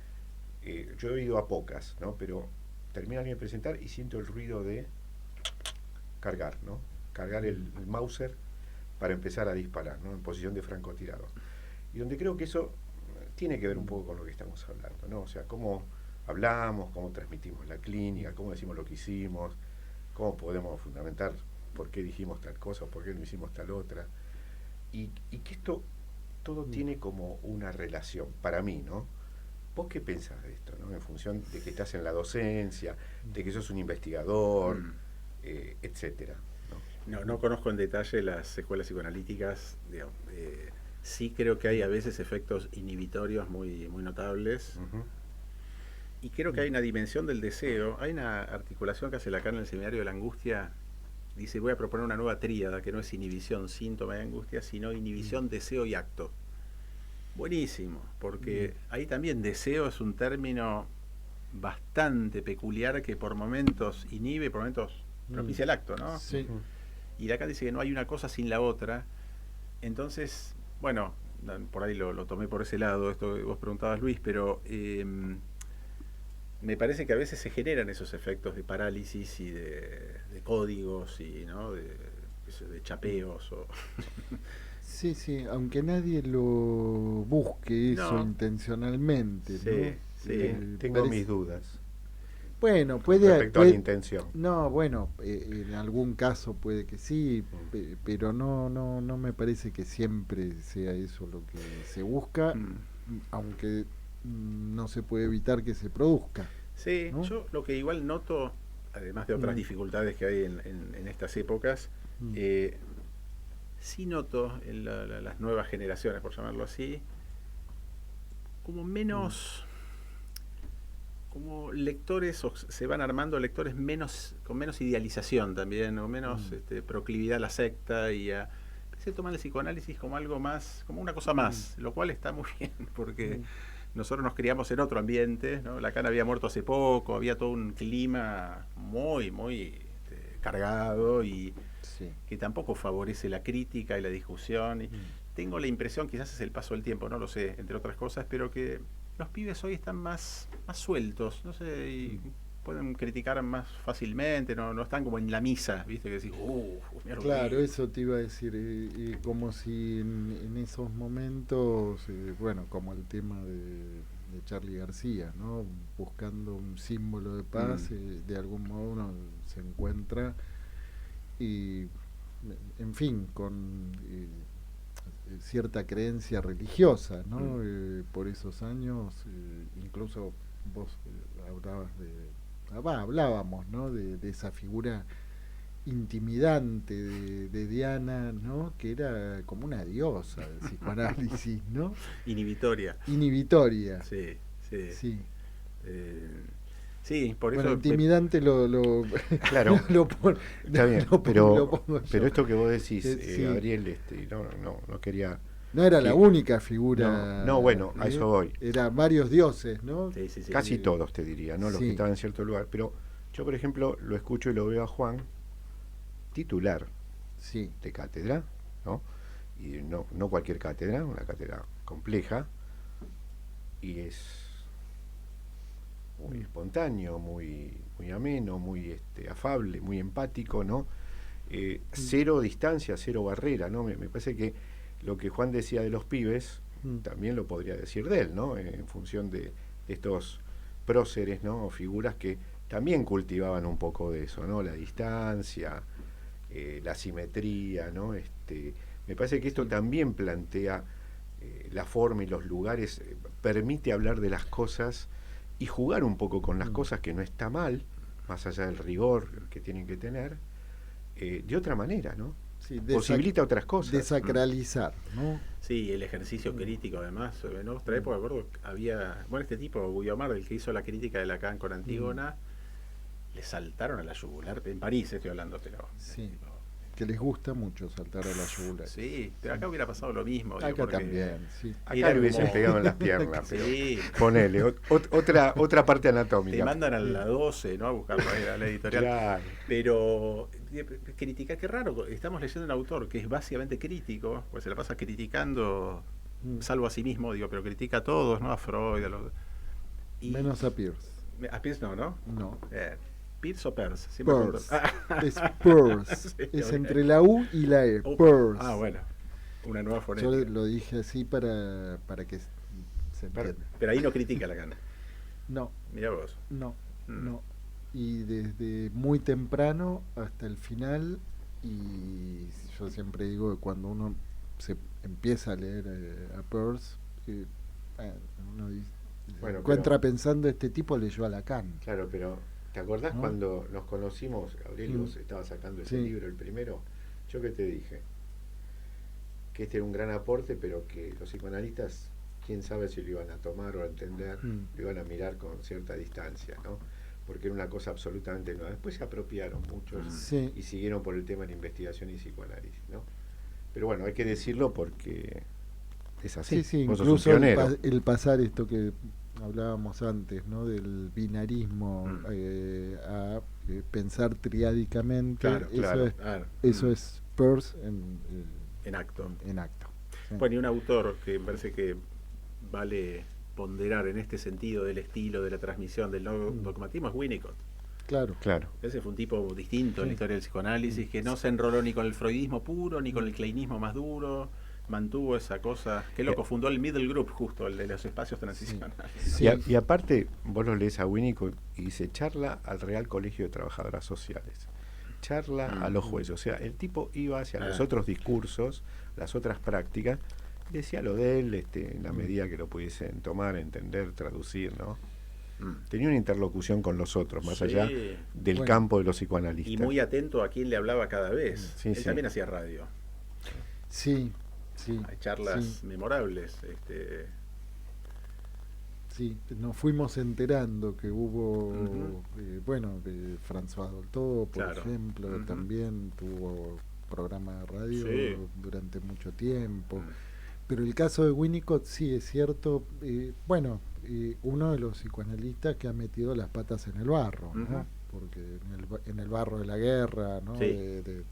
yo he ido a pocas, ¿no? Pero termina alguien de presentar y siento el ruido de cargar, ¿no? Cargar el Mauser para empezar a disparar, ¿no? En posición de francotirador. Y donde creo que eso tiene que ver un poco con lo que estamos hablando, ¿no? O sea, cómo hablamos, cómo transmitimos la clínica, cómo decimos lo que hicimos, cómo podemos fundamentar por qué dijimos tal cosa o por qué no hicimos tal otra. Y que esto todo tiene como una relación, para mí, ¿no? ¿Vos qué pensás de esto, ¿no? En función de que estás en la docencia, de que sos un investigador, etcétera, ¿no? No conozco en detalle las escuelas psicoanalíticas, digamos, sí creo que hay a veces efectos inhibitorios muy, muy notables. Y creo que hay una dimensión del deseo. Hay una articulación que hace Lacan en el Seminario de la Angustia. Dice, voy a proponer una nueva tríada, que no es inhibición, síntoma de angustia, sino inhibición, deseo y acto. Buenísimo, porque ahí también deseo es un término bastante peculiar que por momentos inhibe, por momentos propicia el acto, ¿no? Sí. Y Lacan dice que no hay una cosa sin la otra. Entonces, bueno, por ahí lo tomé por ese lado, esto que vos preguntabas, Luis, pero me parece que a veces se generan esos efectos de parálisis y de códigos y, ¿no? de chapeos. Sí, sí, aunque nadie lo busque eso No. intencionalmente, Sí, ¿no? sí. Tengo mis dudas Bueno, respecto a la intención. No, bueno, en algún caso puede que sí, pero no me parece que siempre sea eso lo que se busca, aunque no se puede evitar que se produzca. Sí, ¿no? yo lo que igual noto, además de otras dificultades que hay en estas épocas, sí noto en las nuevas generaciones, por llamarlo así, como menos... como lectores, o se van armando lectores con menos idealización también, o menos proclividad a la secta, y se toman el psicoanálisis como algo más, como una cosa más, lo cual está muy bien, porque nosotros nos criamos en otro ambiente, ¿no? Lacan había muerto hace poco, había todo un clima muy, muy cargado, y que tampoco favorece la crítica y la discusión. Y tengo la impresión, quizás es el paso del tiempo, no lo sé, entre otras cosas, pero que los pibes hoy están más sueltos, no sé, y pueden criticar más fácilmente, no están como en la misa, ¿viste? Que decís, claro, eso te iba a decir, como si en esos momentos, bueno, como el tema de Charly García, ¿no? Buscando un símbolo de paz, de algún modo uno se encuentra, y en fin, con cierta creencia religiosa, ¿no? Por esos años, incluso vos hablábamos, ¿no? De esa figura intimidante de Diana, ¿no? Que era como una diosa del psicoanálisis, ¿no? Inhibitoria. Sí. Sí, por bueno, eso... intimidante claro, está bien, pero esto que vos decís, sí. Gabriel, no quería... No era la única figura. No, bueno, a eso voy. Eran varios dioses, ¿no? Sí. Casi todos, te diría, ¿no? Los que estaban en cierto lugar. Pero yo, por ejemplo, lo escucho y lo veo a Juan titular Sí. de cátedra, ¿no? Y no cualquier cátedra, una cátedra compleja, y es muy espontáneo, muy ameno, muy afable, muy empático, ¿no? Cero distancia, cero barrera, ¿no? Me parece que lo que Juan decía de los pibes, también lo podría decir de él, ¿no? En función de estos próceres, ¿no? O figuras que también cultivaban un poco de eso, ¿no? La distancia, la simetría, ¿no? Me parece que esto también plantea la forma y los lugares, permite hablar de las cosas y jugar un poco con las cosas, que no está mal, más allá del rigor que tienen que tener, de otra manera, ¿no? Sí, Posibilita otras cosas. Desacralizar, ¿no? Sí, el ejercicio crítico además. En nuestra época, me acuerdo, había, bueno, este tipo, Guiomar, el que hizo la crítica de Lacan con Antígona, le saltaron a la yugular, en París estoy hablando, pero... Sí, que les gusta mucho saltar a la yugular. Sí, pero acá hubiera pasado lo mismo. Acá digo, porque también, sí. Acá le hubiesen pegado en las piernas, pero Sí. ponele, otra parte anatómica. Te mandan a la 12, ¿no? A buscarlo ahí a la editorial. Claro. Pero criticar, qué raro, estamos leyendo un autor que es básicamente crítico, pues se la pasa criticando, salvo a sí mismo, digo, pero critica a todos, ¿no? A Freud, a los... Menos a Pierce. A Pierce no. No. Pierce o Peirce, siempre Peirce. pregunto. Es Peirce. Sí, Es ok. entre la U y la E. Oh, Peirce. bueno, una nueva Yo fonética. lo dije así para que se entienda. Pero ahí no critica a Lacan. No, Mirá vos. no, Mm. no. Y desde muy temprano hasta el final, y yo siempre digo que cuando uno se empieza a leer a Peirce, uno Bueno, encuentra pensando, este tipo leyó a Lacan. Claro, pero ¿te acordás ¿No? cuando nos conocimos, Gabriel, y vos estabas sacando ese Sí. libro, el primero? Yo que te dije que este era un gran aporte, pero que los psicoanalistas, quién sabe si lo iban a tomar o a entender, lo iban a mirar con cierta distancia, ¿no? Porque era una cosa absolutamente nueva. Después se apropiaron muchos Sí. y siguieron por el tema de la investigación y psicoanálisis, ¿no? Pero bueno, hay que decirlo porque es así. Sí, Vos sos un incluso pionero. el pasar esto que hablábamos antes, ¿no? Del binarismo a pensar triádicamente, Claro, claro. eso es Peirce En acto. en acto. Sí. Bueno, y un autor que me parece que vale ponderar en este sentido del estilo, de la transmisión, del no dogmatismo, es Winnicott. Claro. Claro. Ese fue un tipo distinto en la Sí. historia del psicoanálisis, que no se enroló ni con el freudismo puro, ni con el kleinismo más duro, mantuvo esa cosa. Qué loco, fundó el Middle Group, justo, el de los espacios transicionales. Sí. Y aparte, vos lo lees a Winnicott y dice, charla al Real Colegio de Trabajadoras Sociales, charla a los jueces. O sea, el tipo iba hacia los otros discursos, las otras prácticas, y decía lo de él en la medida que lo pudiesen tomar, entender, traducir, ¿no? Tenía una interlocución con los otros, más Sí. allá del Bueno. campo de los psicoanalistas. Y muy atento a quién le hablaba cada vez. Sí, Él sí. también hacía radio. Sí, Hay charlas sí. memorables. Sí, nos fuimos enterando que hubo, Ujú. François Dolto, por Claro. ejemplo, Ujú. también tuvo programa de radio Sí. durante mucho tiempo. Mm. Pero el caso de Winnicott sí es cierto, uno de los psicoanalistas que ha metido las patas en el barro, ¿no? Ujú. Porque en el barro de la guerra, ¿no? Sí. De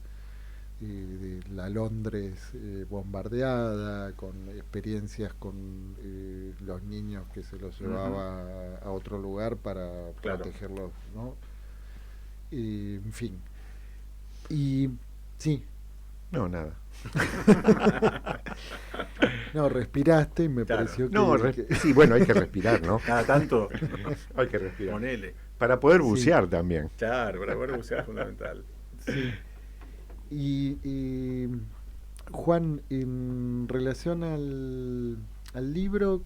la Londres bombardeada, con experiencias con los niños que se los llevaba a otro lugar para Claro. protegerlos, ¿no? En fin. Y sí, No, nada. no, respiraste y me Claro. pareció que... No, sí, bueno, hay que respirar, ¿no? Cada tanto, Hay que respirar. ponele. Para poder bucear también. Claro, para poder bucear es fundamental. Sí. Y Juan, en relación al libro,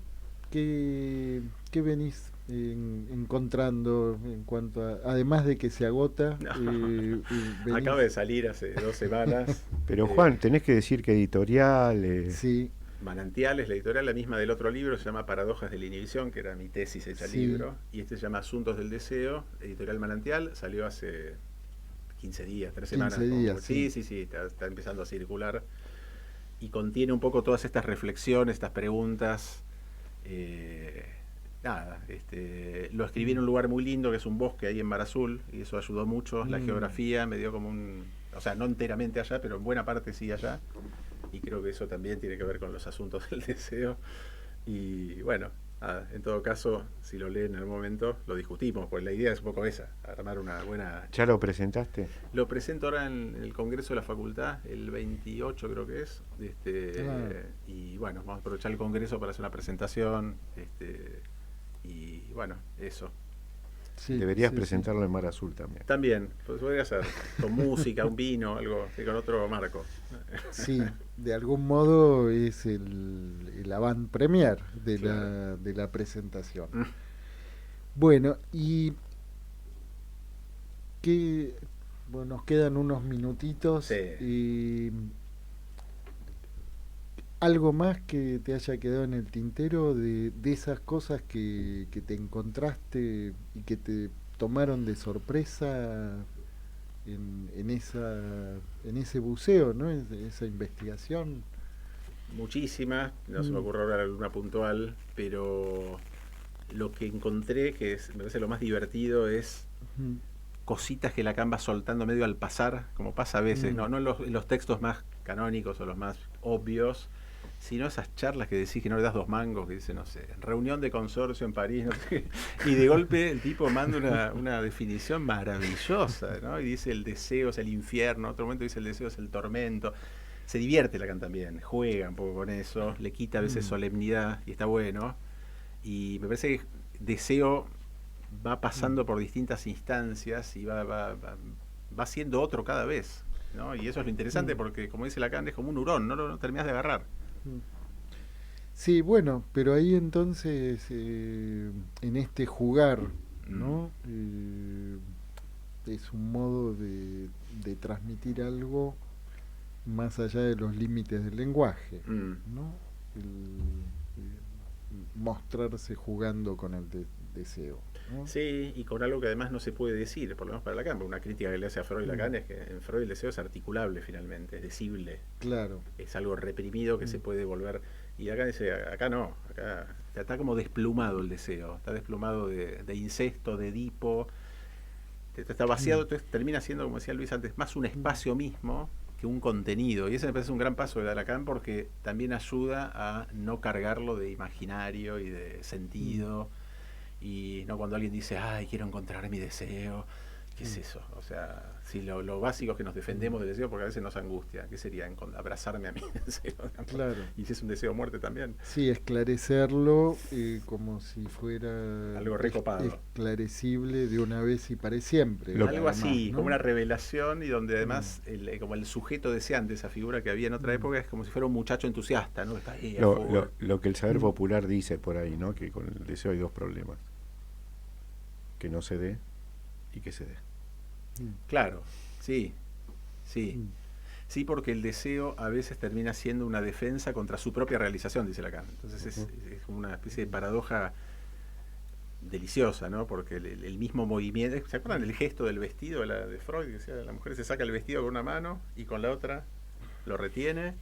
¿qué venís encontrando en cuanto a, además de que se agota? No. Venís- Acaba de salir hace 2 semanas. Pero Juan, tenés que decir que editorial... Sí, Manantiales, la editorial, la misma del otro libro, se llama Paradojas de la Inhibición, que era mi tesis hecha Sí. libro, y este se llama Asuntos del Deseo, editorial Manantial, salió hace 15 días, 3 semanas. 15 días, Sí, sí. está empezando a circular, y contiene un poco todas estas reflexiones, estas preguntas. Lo escribí en un lugar muy lindo, que es un bosque ahí en Mar Azul, y eso ayudó mucho, la geografía me dio como o sea, no enteramente allá, pero en buena parte sí allá. Y creo que eso también tiene que ver con los asuntos del deseo. Y bueno, en todo caso, si lo leen en algún momento, lo discutimos, pues la idea es un poco esa, armar una buena... ¿Ya lo presentaste? Lo presento ahora en el Congreso de la Facultad, el 28 creo que es, y bueno, vamos a aprovechar el Congreso para hacer una presentación, y bueno, eso. Sí, Deberías sí, presentarlo en Mar Azul también. También, pues podría ser, con música, un vino, algo, sí, con otro marco. sí, de algún modo es el avant premier de, Claro. de la presentación. Bueno, y que bueno, nos quedan unos minutitos. Sí. Y algo más que te haya quedado en el tintero de esas cosas que te encontraste y que te tomaron de sorpresa en ese buceo, ¿no? Esa investigación. Muchísimas, no se me ocurre ahora alguna puntual, pero lo que encontré, que me parece lo más divertido, es cositas que Lacan va soltando medio al pasar, como pasa a veces, no en los textos más canónicos o los más obvios, sino esas charlas que decís que no le das 2 mangos, que dice, no sé, reunión de consorcio en París, no sé qué, y de golpe el tipo manda una definición maravillosa, ¿no? Y dice el deseo es el infierno, otro momento dice el deseo es el tormento. Se divierte Lacan también, juega un poco con eso, le quita a veces solemnidad y está bueno. Y me parece que deseo va pasando por distintas instancias y va siendo otro cada vez, ¿no? Y eso es lo interesante porque, como dice Lacan, es como un hurón, no lo terminas de agarrar. Sí, bueno, pero ahí entonces, en este jugar, ¿no? Es un modo de transmitir algo más allá de los límites del lenguaje, ¿no? Mostrarse jugando con el deseo, ¿no? Sí, y con algo que además no se puede decir, por lo menos para Lacan. Una crítica que le hace a Freud Lacan es que en Freud el deseo es articulable finalmente, es decible. Claro. Es algo reprimido que se puede volver. Y acá dice, acá no, acá está como desplumado el deseo, está desplumado de incesto, de Edipo, está vaciado, entonces termina siendo, como decía Luis antes, más un espacio mismo que un contenido. Y ese me parece un gran paso de Lacan porque también ayuda a no cargarlo de imaginario y de sentido. Y no cuando alguien dice, ay, quiero encontrar mi deseo. ¿Qué es eso? O sea, si lo básico es que nos defendemos del deseo, porque a veces nos angustia. ¿Qué sería abrazarme a mi deseo? Claro. Y si es un deseo muerte también. Sí, esclarecerlo como si fuera algo recopado, esclarecible de una vez y para siempre. Algo además, así, ¿no? como una revelación, y donde además como el sujeto deseante, esa figura que había en otra época, es como si fuera un muchacho entusiasta, ¿no? Está ahí lo que el saber popular dice por ahí, ¿no? Que con el deseo hay 2 problemas: que no se dé y que se dé. Claro, sí. Sí, porque el deseo a veces termina siendo una defensa contra su propia realización, dice Lacan. Entonces es como una especie de paradoja deliciosa, ¿no? Porque el mismo movimiento, ¿se acuerdan del gesto del vestido de Freud? Que decía, la mujer se saca el vestido con una mano y con la otra lo retiene.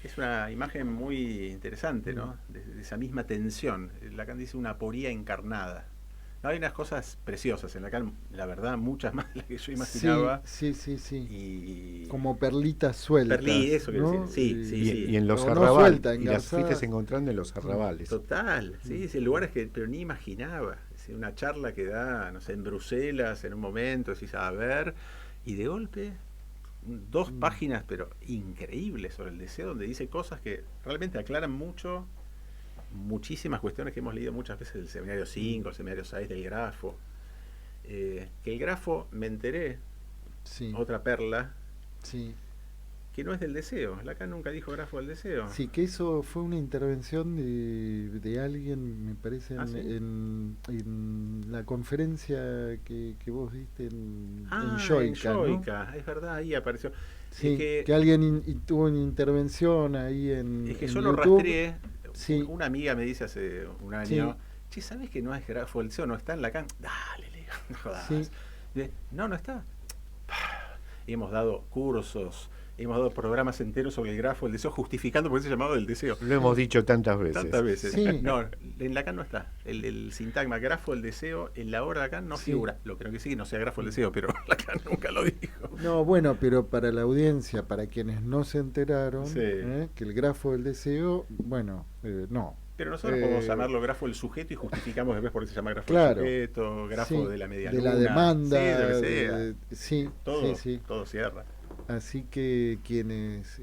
Es una imagen muy interesante, ¿no? De esa misma tensión. Lacan dice una aporía encarnada. No, hay unas cosas preciosas en Lacan, la verdad, muchas más de las que yo imaginaba. Sí. Y como perlitas sueltas. Eso quiero ¿no? decir. Sí. Y en los no arrabales. suelta, Y las fuiste encontrando en los arrabales. Total, sí, lugares que pero ni imaginaba. Una charla que da, no sé, en Bruselas, en un momento, decís, a ver, y de golpe 2 páginas, pero increíbles sobre el deseo, donde dice cosas que realmente aclaran muchísimas cuestiones que hemos leído muchas veces del seminario 5, el seminario 6, del grafo. Que el grafo, me enteré, otra perla, que no es del deseo. Lacan nunca dijo grafo del deseo. Sí, que eso fue una intervención de alguien, me parece, en la conferencia que vos diste en Yoica, en Yoica, ¿no? Es verdad, ahí apareció. Sí, que alguien tuvo una intervención ahí es que en yo YouTube. Lo rastreé. Sí. Una amiga me dice hace un año, che, ¿sabes que no es grafo del deseo? No está en Lacan. Dale, le digo, no jodas. No está. Y hemos dado cursos, hemos dado programas enteros sobre el grafo del deseo, justificando por ese llamado del deseo. Lo hemos dicho tantas veces. Tantas veces. Sí. No, en Lacan no está. El sintagma grafo del deseo en la obra de Lacan no figura. Lo que no quiere decir que no sea grafo del deseo, pero Lacan nunca lo dijo. No, bueno, pero para la audiencia, para quienes no se enteraron, Sí. que el grafo del deseo, bueno, no. Pero nosotros podemos llamarlo grafo del sujeto y justificamos después por qué se llama grafo Claro. del sujeto, grafo Sí, de la media de la luna. demanda, Sí, de lo que sea. sí, Todo, sí. todo cierra. Así que quienes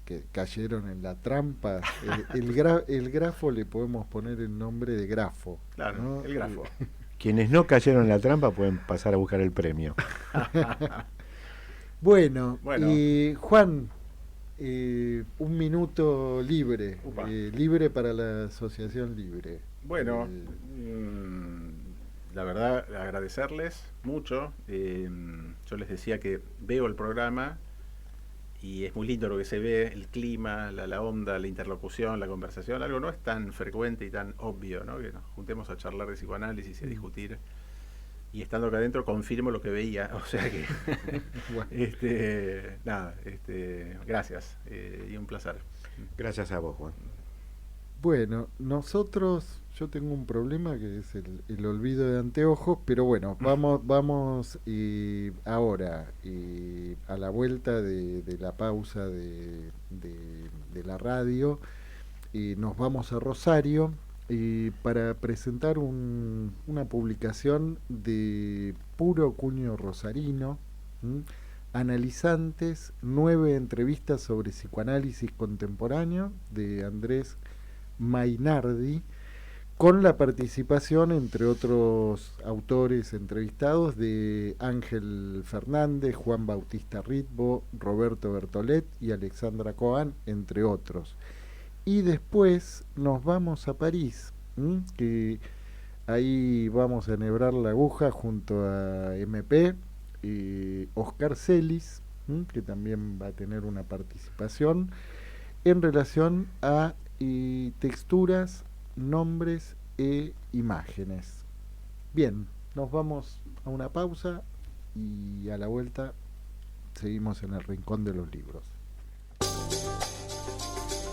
que cayeron en la trampa, el grafo le podemos poner el nombre de grafo. Claro, ¿no? el grafo. Quienes no cayeron en la trampa pueden pasar a buscar el premio. Bueno, Bueno. Juan, un minuto libre, Upa. libre para la Asociación Libre. Bueno, Eh, la verdad, agradecerles mucho. Yo les decía que veo el programa y es muy lindo lo que se ve, el clima, la onda, la interlocución, la conversación. Algo no es tan frecuente y tan obvio, ¿no? Que nos juntemos a charlar de psicoanálisis y a discutir. Y estando acá adentro confirmo lo que veía. O sea que, Bueno. nada, gracias y un placer. Gracias a vos, Juan. Bueno, nosotros, yo tengo un problema que es el olvido de anteojos, pero bueno, vamos ahora a la vuelta de la pausa de la radio, nos vamos a Rosario para presentar una publicación de puro cuño rosarino, ¿m? Analizantes, 9 entrevistas sobre psicoanálisis contemporáneo de Andrés Mainardi, con la participación, entre otros autores entrevistados, de Ángel Fernández, Juan Bautista Ritbo, Roberto Bertolet y Alexandra Coan, entre otros. Y después nos vamos a París, que ahí vamos a enhebrar la aguja junto a MP, Oscar Celis, que también va a tener una participación en relación a texturas, nombres e imágenes. Bien, nos vamos a una pausa y a la vuelta seguimos en el rincón de los libros.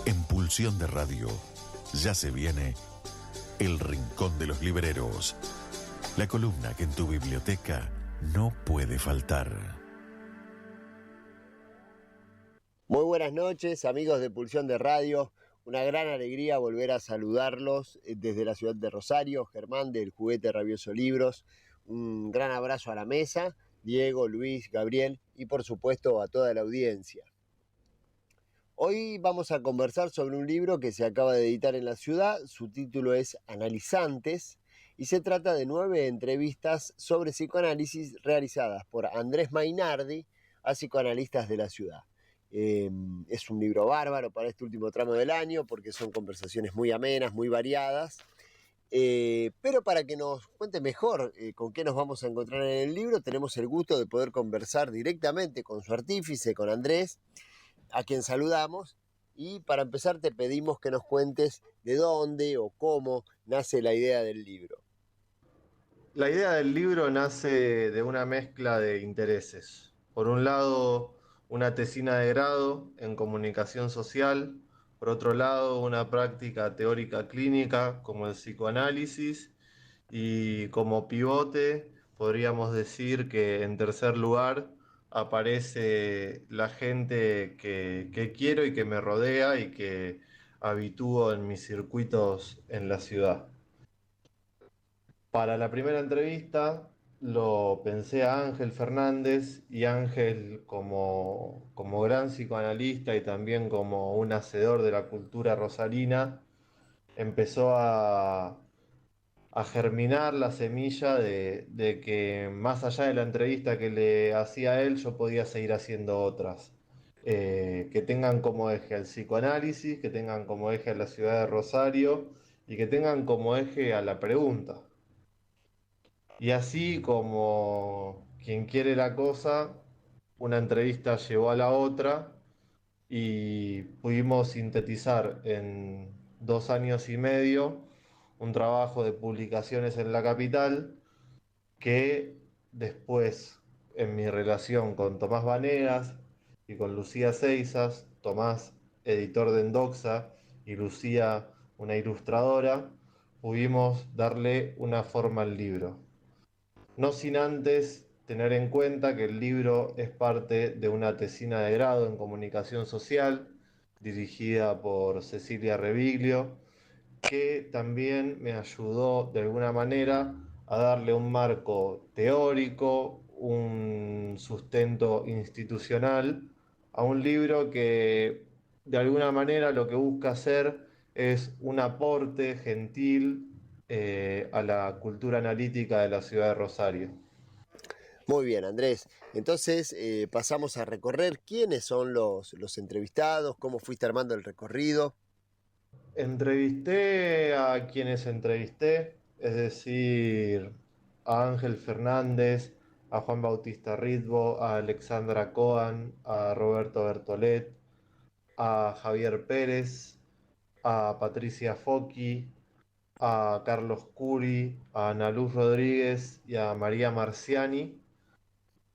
En Pulsión de Radio ya se viene El Rincón de los Libreros, la columna que en tu biblioteca no puede faltar. Muy buenas noches, amigos de Pulsión de Radio. Una gran alegría volver a saludarlos desde la ciudad de Rosario. Germán del Juguete Rabioso Libros. Un gran abrazo a la mesa, Diego, Luis, Gabriel y por supuesto a toda la audiencia. Hoy vamos a conversar sobre un libro que se acaba de editar en la ciudad. Su título es Analizantes y se trata de 9 entrevistas sobre psicoanálisis realizadas por Andrés Mainardi a psicoanalistas de la ciudad. Es un libro bárbaro para este último tramo del año porque son conversaciones muy amenas, muy variadas. Pero para que nos cuente mejor con qué nos vamos a encontrar en el libro, tenemos el gusto de poder conversar directamente con su artífice, con Andrés, a quien saludamos. Y para empezar te pedimos que nos cuentes de dónde o cómo nace la idea del libro. La idea del libro nace de una mezcla de intereses. Por un lado, una tesina de grado en comunicación social, por otro lado, una práctica teórica clínica como el psicoanálisis y como pivote podríamos decir que en tercer lugar aparece la gente que quiero y que me rodea y que habitúo en mis circuitos en la ciudad. Para la primera entrevista lo pensé a Ángel Fernández y Ángel como gran psicoanalista y también como un hacedor de la cultura rosarina empezó a germinar la semilla de que más allá de la entrevista que le hacía a él yo podía seguir haciendo otras que tengan como eje al psicoanálisis, que tengan como eje a la ciudad de Rosario y que tengan como eje a la pregunta. Y así como quien quiere la cosa, una entrevista llevó a la otra y pudimos sintetizar en 2 años y medio un trabajo de publicaciones en la capital que después, en mi relación con Tomás Vanegas, y con Lucía Seizas, Tomás, editor de Endoxa, y Lucía, una ilustradora, pudimos darle una forma al libro. No sin antes tener en cuenta que el libro es parte de una tesina de grado en comunicación social dirigida por Cecilia Reviglio, que también me ayudó de alguna manera a darle un marco teórico, un sustento institucional a un libro que de alguna manera lo que busca hacer es un aporte gentil a la cultura analítica de la ciudad de Rosario. Muy bien, Andrés. Entonces pasamos a recorrer quiénes son los entrevistados, cómo fuiste armando el recorrido. Entrevisté a quienes entrevisté, es decir, a Ángel Fernández, a Juan Bautista Ritbo, a Alexandra Coan, a Roberto Bertolet, a Javier Pérez, a Patricia Focky, a Carlos Curi, a Ana Luz Rodríguez y a María Marciani,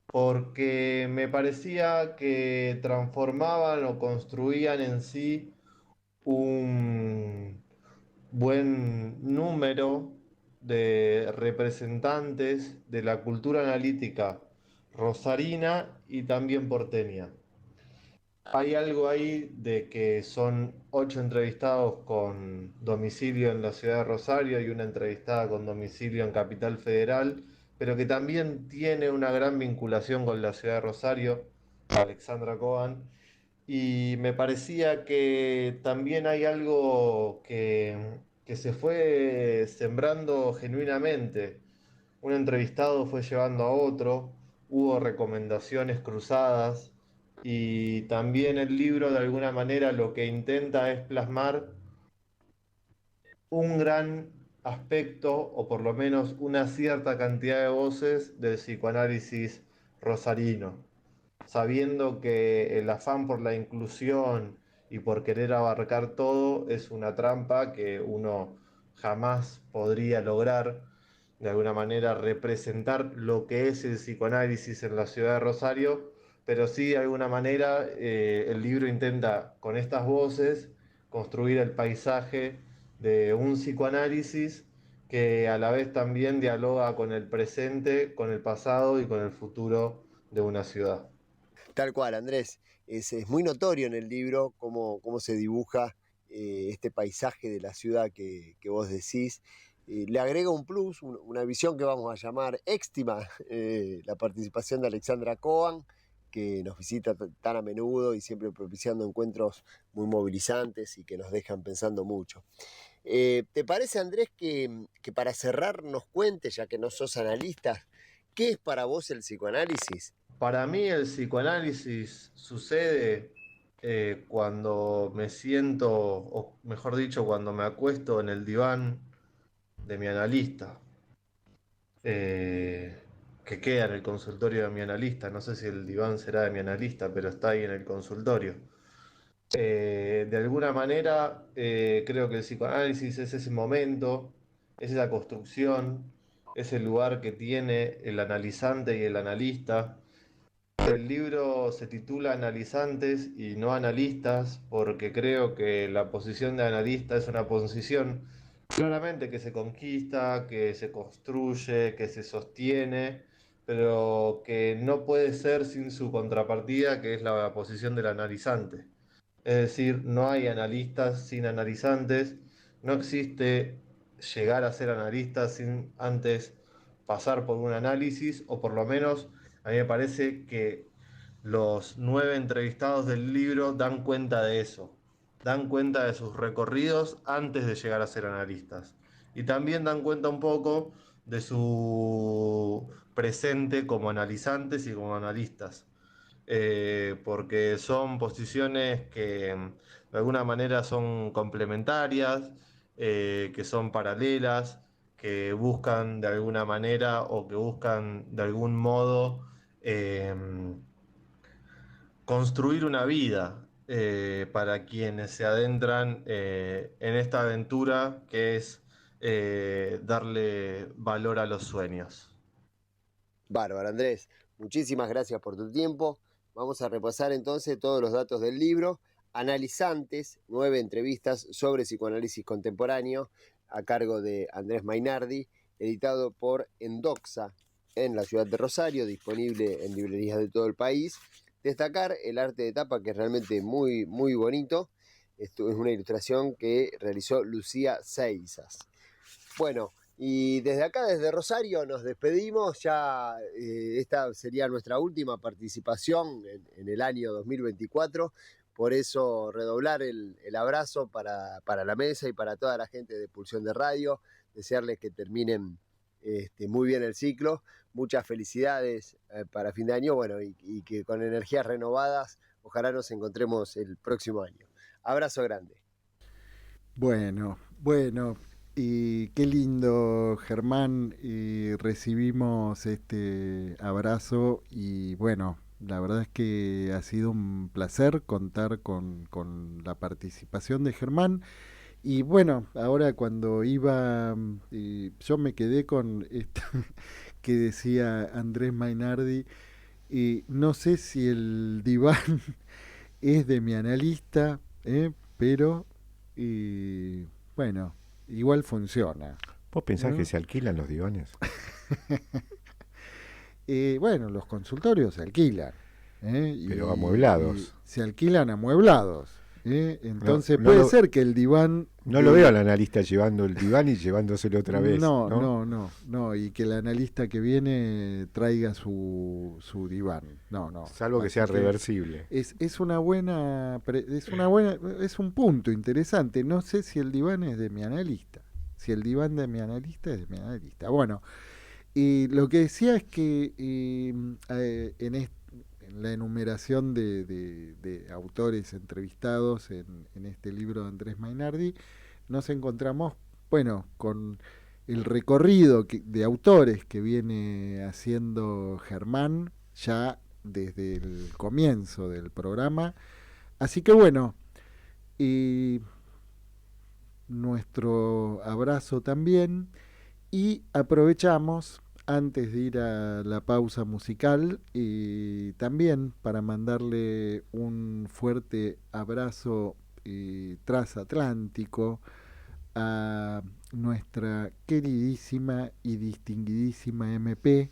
porque me parecía que transformaban o construían en sí un buen número de representantes de la cultura analítica rosarina y también porteña. Hay algo ahí de que son 8 entrevistados con domicilio en la ciudad de Rosario y una entrevistada con domicilio en Capital Federal, pero que también tiene una gran vinculación con la ciudad de Rosario, Alexandra Coan, y me parecía que también hay algo que se fue sembrando genuinamente. Un entrevistado fue llevando a otro, hubo recomendaciones cruzadas y también el libro de alguna manera lo que intenta es plasmar un gran aspecto o por lo menos una cierta cantidad de voces del psicoanálisis rosarino, sabiendo que el afán por la inclusión y por querer abarcar todo es una trampa que uno jamás podría lograr de alguna manera representar lo que es el psicoanálisis en la ciudad de Rosario, pero sí de alguna manera el libro intenta con estas voces construir el paisaje de un psicoanálisis que a la vez también dialoga con el presente, con el pasado y con el futuro de una ciudad. Tal cual, Andrés. Es muy notorio en el libro cómo se dibuja este paisaje de la ciudad que vos decís. Le agrega un plus, una visión que vamos a llamar éxtima, la participación de Alexandra Coan, que nos visita tan a menudo y siempre propiciando encuentros muy movilizantes y que nos dejan pensando mucho. ¿Te parece, Andrés, que para cerrar nos cuentes, ya que no sos analista, qué es para vos el psicoanálisis? Para mí el psicoanálisis sucede cuando me siento, o mejor dicho, cuando me acuesto en el diván de mi analista, que queda en el consultorio de mi analista. No sé si el diván será de mi analista, pero está ahí en el consultorio. De alguna manera, creo que el psicoanálisis es ese momento, es esa construcción, es el lugar que tiene el analizante y el analista. El libro se titula Analizantes y no analistas porque creo que la posición de analista es una posición claramente que se conquista, que se construye, que se sostiene, pero que no puede ser sin su contrapartida, que es la posición del analizante. Es decir, no hay analistas sin analizantes, no existe llegar a ser analista sin antes pasar por un análisis, o por lo menos a mí me parece que los 9 entrevistados del libro dan cuenta de eso, dan cuenta de sus recorridos antes de llegar a ser analistas. Y también dan cuenta un poco de su presente como analizantes y como analistas. Porque son posiciones que de alguna manera son complementarias, que son paralelas, que buscan de alguna manera o que buscan de algún modo construir una vida para quienes se adentran en esta aventura que es darle valor a los sueños. Bárbaro, Andrés. Muchísimas gracias por tu tiempo. vamos a repasar entonces todos los datos del libro. Analizantes, 9 entrevistas sobre psicoanálisis contemporáneo, a cargo de Andrés Mainardi, editado por Endoxa en la ciudad de Rosario, disponible en librerías de todo el país. Destacar el arte de tapa, que es realmente muy, muy bonito. Esto es una ilustración que realizó Lucía Seizas. Bueno, y desde acá, desde Rosario, nos despedimos. Ya esta sería nuestra última participación en el año 2024. Por eso redoblar el abrazo para la mesa y para toda la gente de Pulsión de Radio. Desearles que terminen muy bien el ciclo. Muchas felicidades para fin de año, bueno, y que con energías renovadas ojalá nos encontremos el próximo año. Abrazo grande. Bueno, y qué lindo, Germán, y recibimos este abrazo y bueno, la verdad es que ha sido un placer contar con la participación de Germán. Y bueno, ahora cuando iba, yo me quedé con esto que decía Andrés Mainardi, y no sé si el diván es de mi analista, pero bueno, igual funciona. ¿Vos pensás que se alquilan los divanes? Bueno, los consultorios se alquilan. Pero amueblados. Y se alquilan amueblados. Entonces no puede ser que el diván... No lo veo al analista llevando el diván y llevándoselo otra vez. No, y que el analista que viene traiga su diván. No. Salvo que sea reversible. Es un punto interesante. No sé si el diván es de mi analista. Si el diván de mi analista es de mi analista. Bueno, y lo que decía es que en la enumeración de autores entrevistados en este libro de Andrés Mainardi, nos encontramos, bueno, con el recorrido de autores que viene haciendo Germán ya desde el comienzo del programa. Así que bueno, y nuestro abrazo también, y aprovechamos antes de ir a la pausa musical y también para mandarle un fuerte abrazo transatlántico a nuestra queridísima y distinguidísima MP,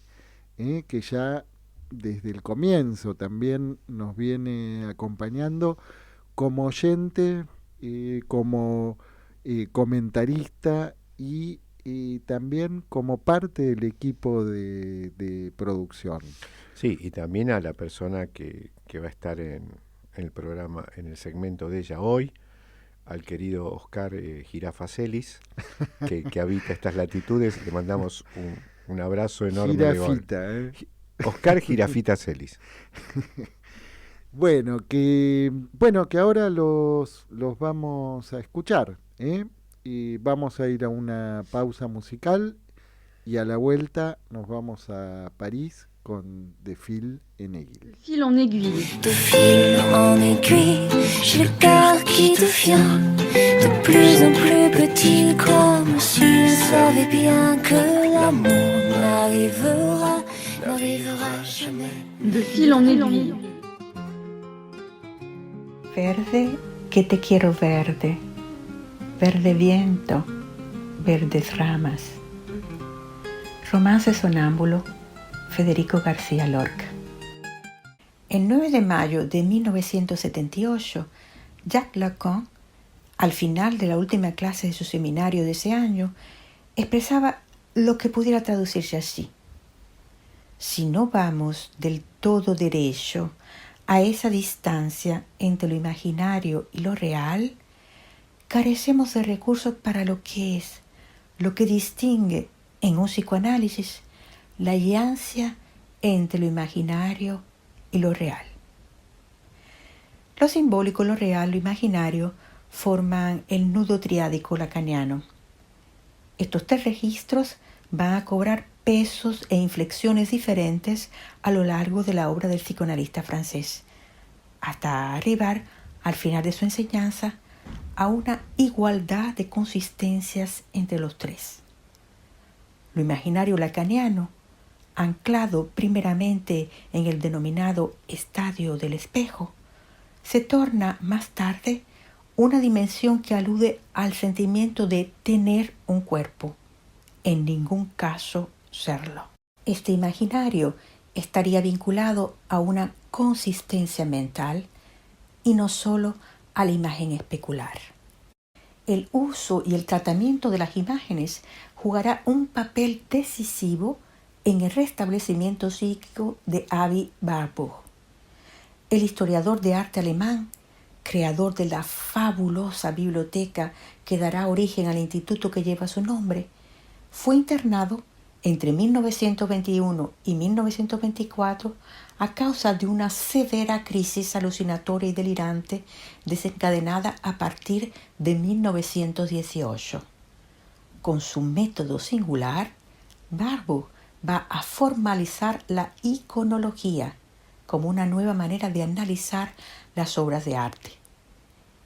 que ya desde el comienzo también nos viene acompañando como oyente, como comentarista y también como parte del equipo de producción. Sí, y también a la persona que va a estar en el programa, en el segmento de ella hoy, al querido Oscar Jirafa Celis, que habita estas latitudes. Le mandamos un abrazo enorme. Jirafita, Oscar Jirafita Celis. Bueno, que ahora los vamos a escuchar, y vamos a ir a una pausa musical y a la vuelta nos vamos a París con De fil en aiguille. De fil en aiguille. De fil en aiguille, j'ai le cœur qui devient de plus en plus petit, comme s'il savait bien que l'amour n'arrivera jamais. De fil en aiguille. Verde, que te quiero verde. Verde viento, verdes ramas. Romance sonámbulo, Federico García Lorca. El 9 de mayo de 1978, Jacques Lacan, al final de la última clase de su seminario de ese año, expresaba lo que pudiera traducirse así: si no vamos del todo derecho a esa distancia entre lo imaginario y lo real, carecemos de recursos para lo que es, lo que distingue en un psicoanálisis la alianza entre lo imaginario y lo real. Lo simbólico, lo real, lo imaginario forman el nudo triádico lacaniano. Estos tres registros van a cobrar pesos e inflexiones diferentes a lo largo de la obra del psicoanalista francés, hasta arribar al final de su enseñanza a una igualdad de consistencias entre los tres. Lo imaginario lacaniano anclado primeramente en el denominado estadio del espejo, se torna más tarde una dimensión que alude al sentimiento de tener un cuerpo, en ningún caso serlo. Este imaginario estaría vinculado a una consistencia mental y no solo a la imagen especular. El uso y el tratamiento de las imágenes jugará un papel decisivo en el restablecimiento psíquico de Aby Warburg. El historiador de arte alemán, creador de la fabulosa biblioteca que dará origen al instituto que lleva su nombre, fue internado entre 1921 y 1924 a causa de una severa crisis alucinatoria y delirante desencadenada a partir de 1918. Con su método singular, Warburg va a formalizar la iconología como una nueva manera de analizar las obras de arte.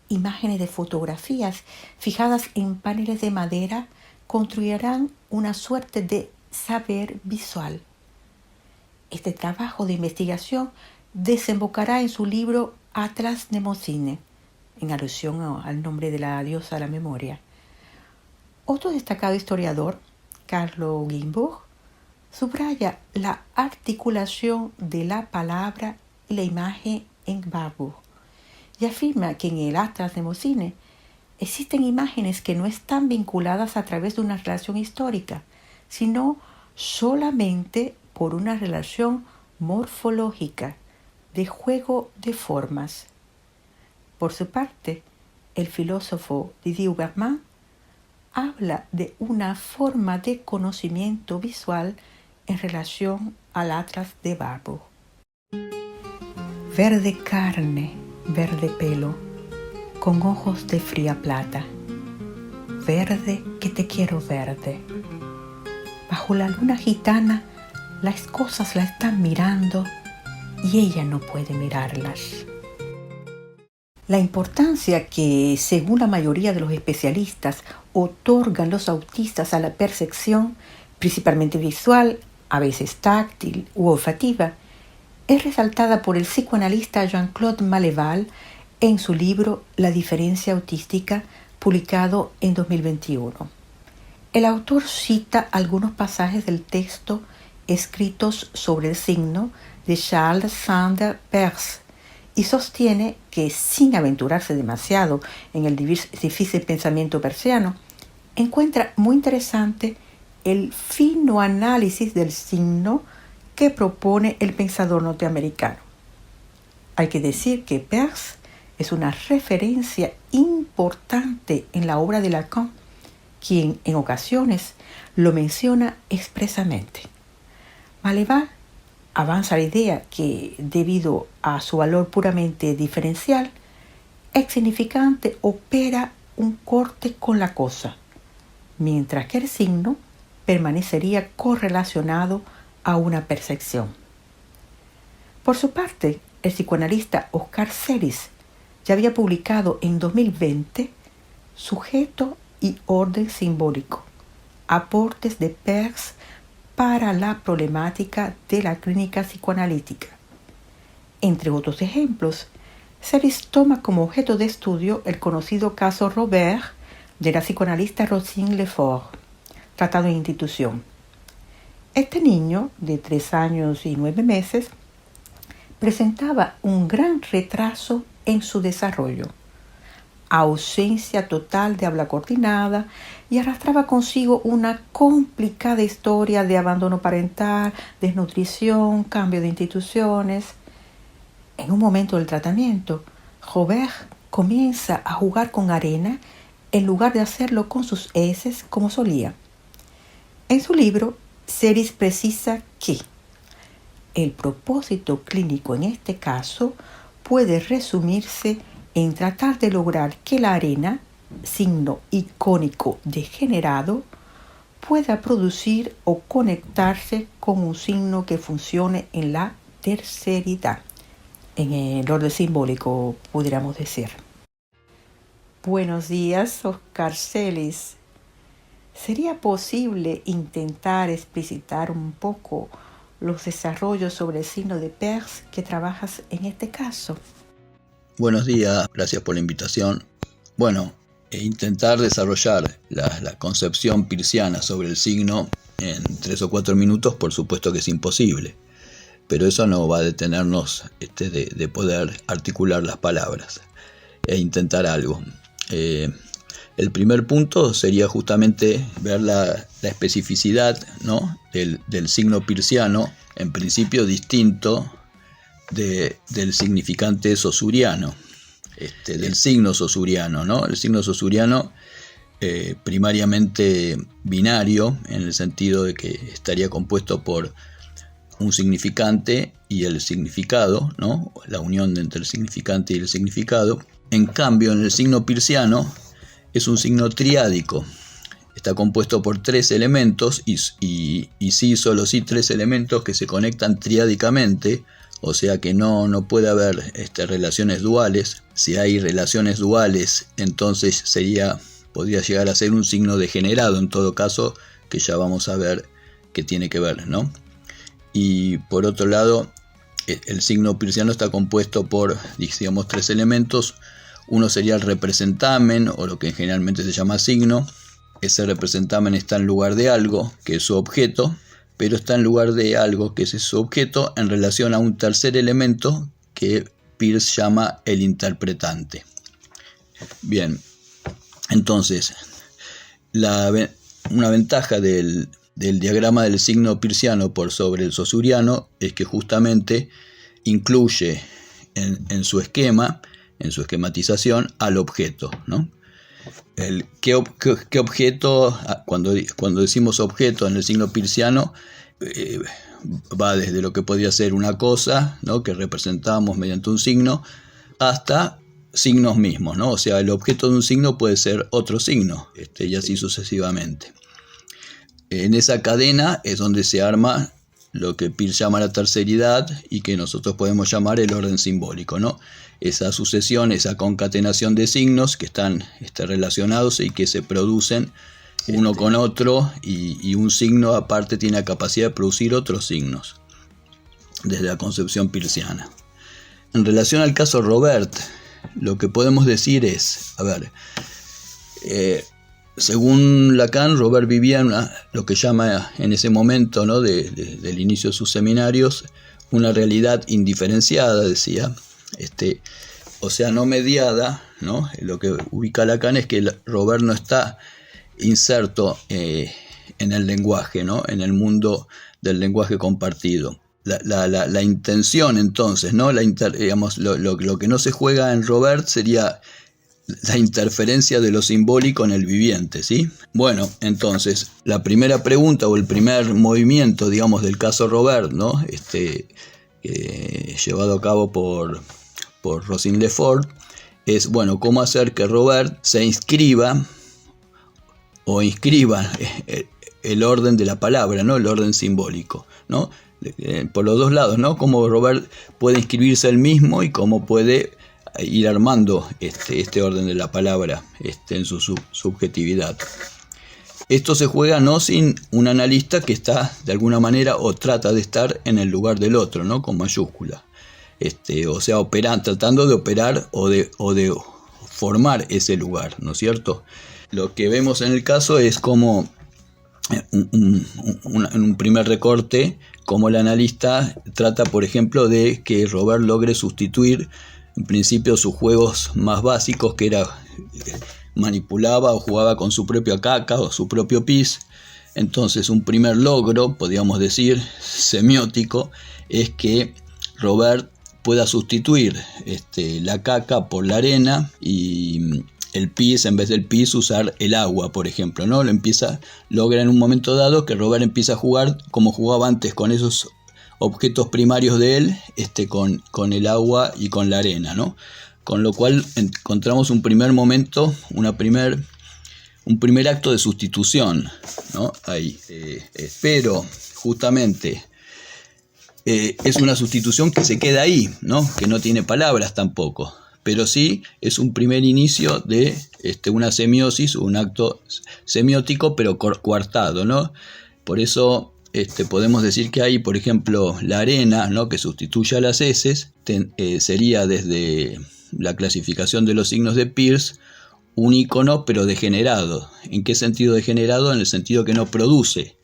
Imágenes de fotografías fijadas en paneles de madera construirán una suerte de saber visual. Este trabajo de investigación desembocará en su libro Atlas Mnemosyne, en alusión al nombre de la diosa de la memoria. Otro destacado historiador, Carlo Ginzburg, subraya la articulación de la palabra y la imagen en Warburg y afirma que en el Atlas Mnemosyne existen imágenes que no están vinculadas a través de una relación histórica, sino solamente por una relación morfológica, de juego de formas. Por su parte, el filósofo Didier Huberman habla de una forma de conocimiento visual en relación al Atlas de Warburg. Verde carne, verde pelo, con ojos de fría plata. Verde que te quiero verde. Bajo la luna gitana, las cosas la están mirando y ella no puede mirarlas. La importancia que, según la mayoría de los especialistas, otorgan los autistas a la percepción, principalmente visual, a veces táctil u olfativa, es resaltada por el psicoanalista Jean-Claude Maleval en su libro La diferencia autística, publicado en 2021. El autor cita algunos pasajes del texto escritos sobre el signo de Charles Sanders Peirce y sostiene que, sin aventurarse demasiado en el difícil pensamiento persiano, encuentra muy interesante el fino análisis del signo que propone el pensador norteamericano. Hay que decir que Peirce es una referencia importante en la obra de Lacan, quien en ocasiones lo menciona expresamente. Maleval avanza la idea que, debido a su valor puramente diferencial, el significante opera un corte con la cosa, mientras que el signo permanecería correlacionado a una percepción. Por su parte, el psicoanalista Oscar Celis ya había publicado en 2020 Sujeto y orden simbólico, aportes de Peirce para la problemática de la clínica psicoanalítica. Entre otros ejemplos, Celis toma como objeto de estudio el conocido caso Robert de la psicoanalista Rosine Lefort, tratado en institución. Este niño, de 3 años y 9 meses, presentaba un gran retraso en su desarrollo, ausencia total de habla coordinada y arrastraba consigo una complicada historia de abandono parental, desnutrición, cambio de instituciones. En un momento del tratamiento, Robert comienza a jugar con arena en lugar de hacerlo con sus heces como solía. En su libro, Celis precisa que el propósito clínico en este caso puede resumirse en tratar de lograr que la arena, signo icónico degenerado, pueda producir o conectarse con un signo que funcione en la terceridad, en el orden simbólico, pudiéramos decir. Buenos días, Oscar Celis. ¿Sería posible intentar explicitar un poco los desarrollos sobre el signo de Peirce que trabajas en este caso. Buenos días, gracias por la invitación. Bueno, intentar desarrollar la concepción peirciana sobre el signo en 3 o 4 minutos, por supuesto que es imposible, pero eso no va a detenernos de poder articular las palabras e intentar algo. El primer punto sería justamente ver la especificidad, ¿no?, del signo peirciano, en principio distinto del significante sosuriano, del signo sosuriano, ¿no? El signo sosuriano primariamente binario, en el sentido de que estaría compuesto por un significante y el significado, ¿no?, la unión entre el significante y el significado. En cambio, en el signo peirciano es un signo triádico, está compuesto por 3 elementos y sí, solo sí 3 elementos que se conectan triádicamente, o sea que no puede haber relaciones duales. Si hay relaciones duales, entonces podría llegar a ser un signo degenerado, en todo caso, que ya vamos a ver qué tiene que ver, ¿no? Y por otro lado, el signo peirciano está compuesto por, digamos, 3 elementos. Uno sería el representamen, o lo que generalmente se llama signo. Ese representamen está en lugar de algo, que es su objeto, pero está en lugar de algo, que es su objeto, en relación a un tercer elemento que Peirce llama el interpretante. Bien, entonces, una ventaja del diagrama del signo peirciano por sobre el sosuriano es que justamente incluye en su esquema, en su esquematización, al objeto, ¿no? ¿Qué objeto? Cuando decimos objeto en el signo peirciano, va desde lo que podría ser una cosa, ¿no?, que representamos mediante un signo, hasta signos mismos, ¿no? O sea, el objeto de un signo puede ser otro signo, y así sucesivamente. En esa cadena es donde se arma lo que Peirce llama la terceridad y que nosotros podemos llamar el orden simbólico, ¿no? Esa sucesión, esa concatenación de signos que están relacionados y que se producen uno con otro, y un signo aparte tiene la capacidad de producir otros signos, desde la concepción peirciana. En relación al caso Robert, lo que podemos decir es, según Lacan, Robert vivía en lo que llama en ese momento, ¿no?, del inicio de sus seminarios, una realidad indiferenciada, decía, o sea, no mediada, ¿no? Lo que ubica Lacan es que Robert no está inserto en el lenguaje, ¿no?, en el mundo del lenguaje compartido. La intención, entonces, ¿no?, lo que no se juega en Robert sería la interferencia de lo simbólico en el viviente, ¿sí? Bueno, entonces, la primera pregunta o el primer movimiento, digamos, del caso Robert, ¿no?, llevado a cabo por Rosine Lefort, es, bueno, cómo hacer que Robert se inscriba el orden de la palabra, ¿no?, el orden simbólico, ¿no?, por los dos lados, ¿no?, cómo Robert puede inscribirse él mismo y cómo puede ir armando este orden de la palabra en su subjetividad. Esto se juega no sin un analista que está de alguna manera o trata de estar en el lugar del otro, ¿no?, con mayúscula, o sea, tratando de operar o de formar ese lugar, ¿no es cierto? Lo que vemos en el caso es como en un primer recorte, como el analista trata, por ejemplo, de que Robert logre sustituir en principio sus juegos más básicos, que era manipulaba o jugaba con su propia caca o su propio pis. Entonces, un primer logro, podríamos decir, semiótico, es que Robert pueda sustituir la caca por la arena y el pis, en vez del pis, usar el agua, por ejemplo, ¿no? Logra en un momento dado que Robert empieza a jugar como jugaba antes con esos objetos primarios de él, con el agua y con la arena, ¿no? Con lo cual encontramos un primer momento, un primer acto de sustitución, ¿no? Ahí. Pero justamente es una sustitución que se queda ahí, ¿no? Que no tiene palabras tampoco, pero sí es un primer inicio de una semiosis, un acto semiótico, pero coartado, ¿no? Por eso podemos decir que hay, por ejemplo, la arena, ¿no?, que sustituye a las heces, sería desde la clasificación de los signos de Peirce un icono pero degenerado. ¿En qué sentido degenerado? En el sentido que no produce,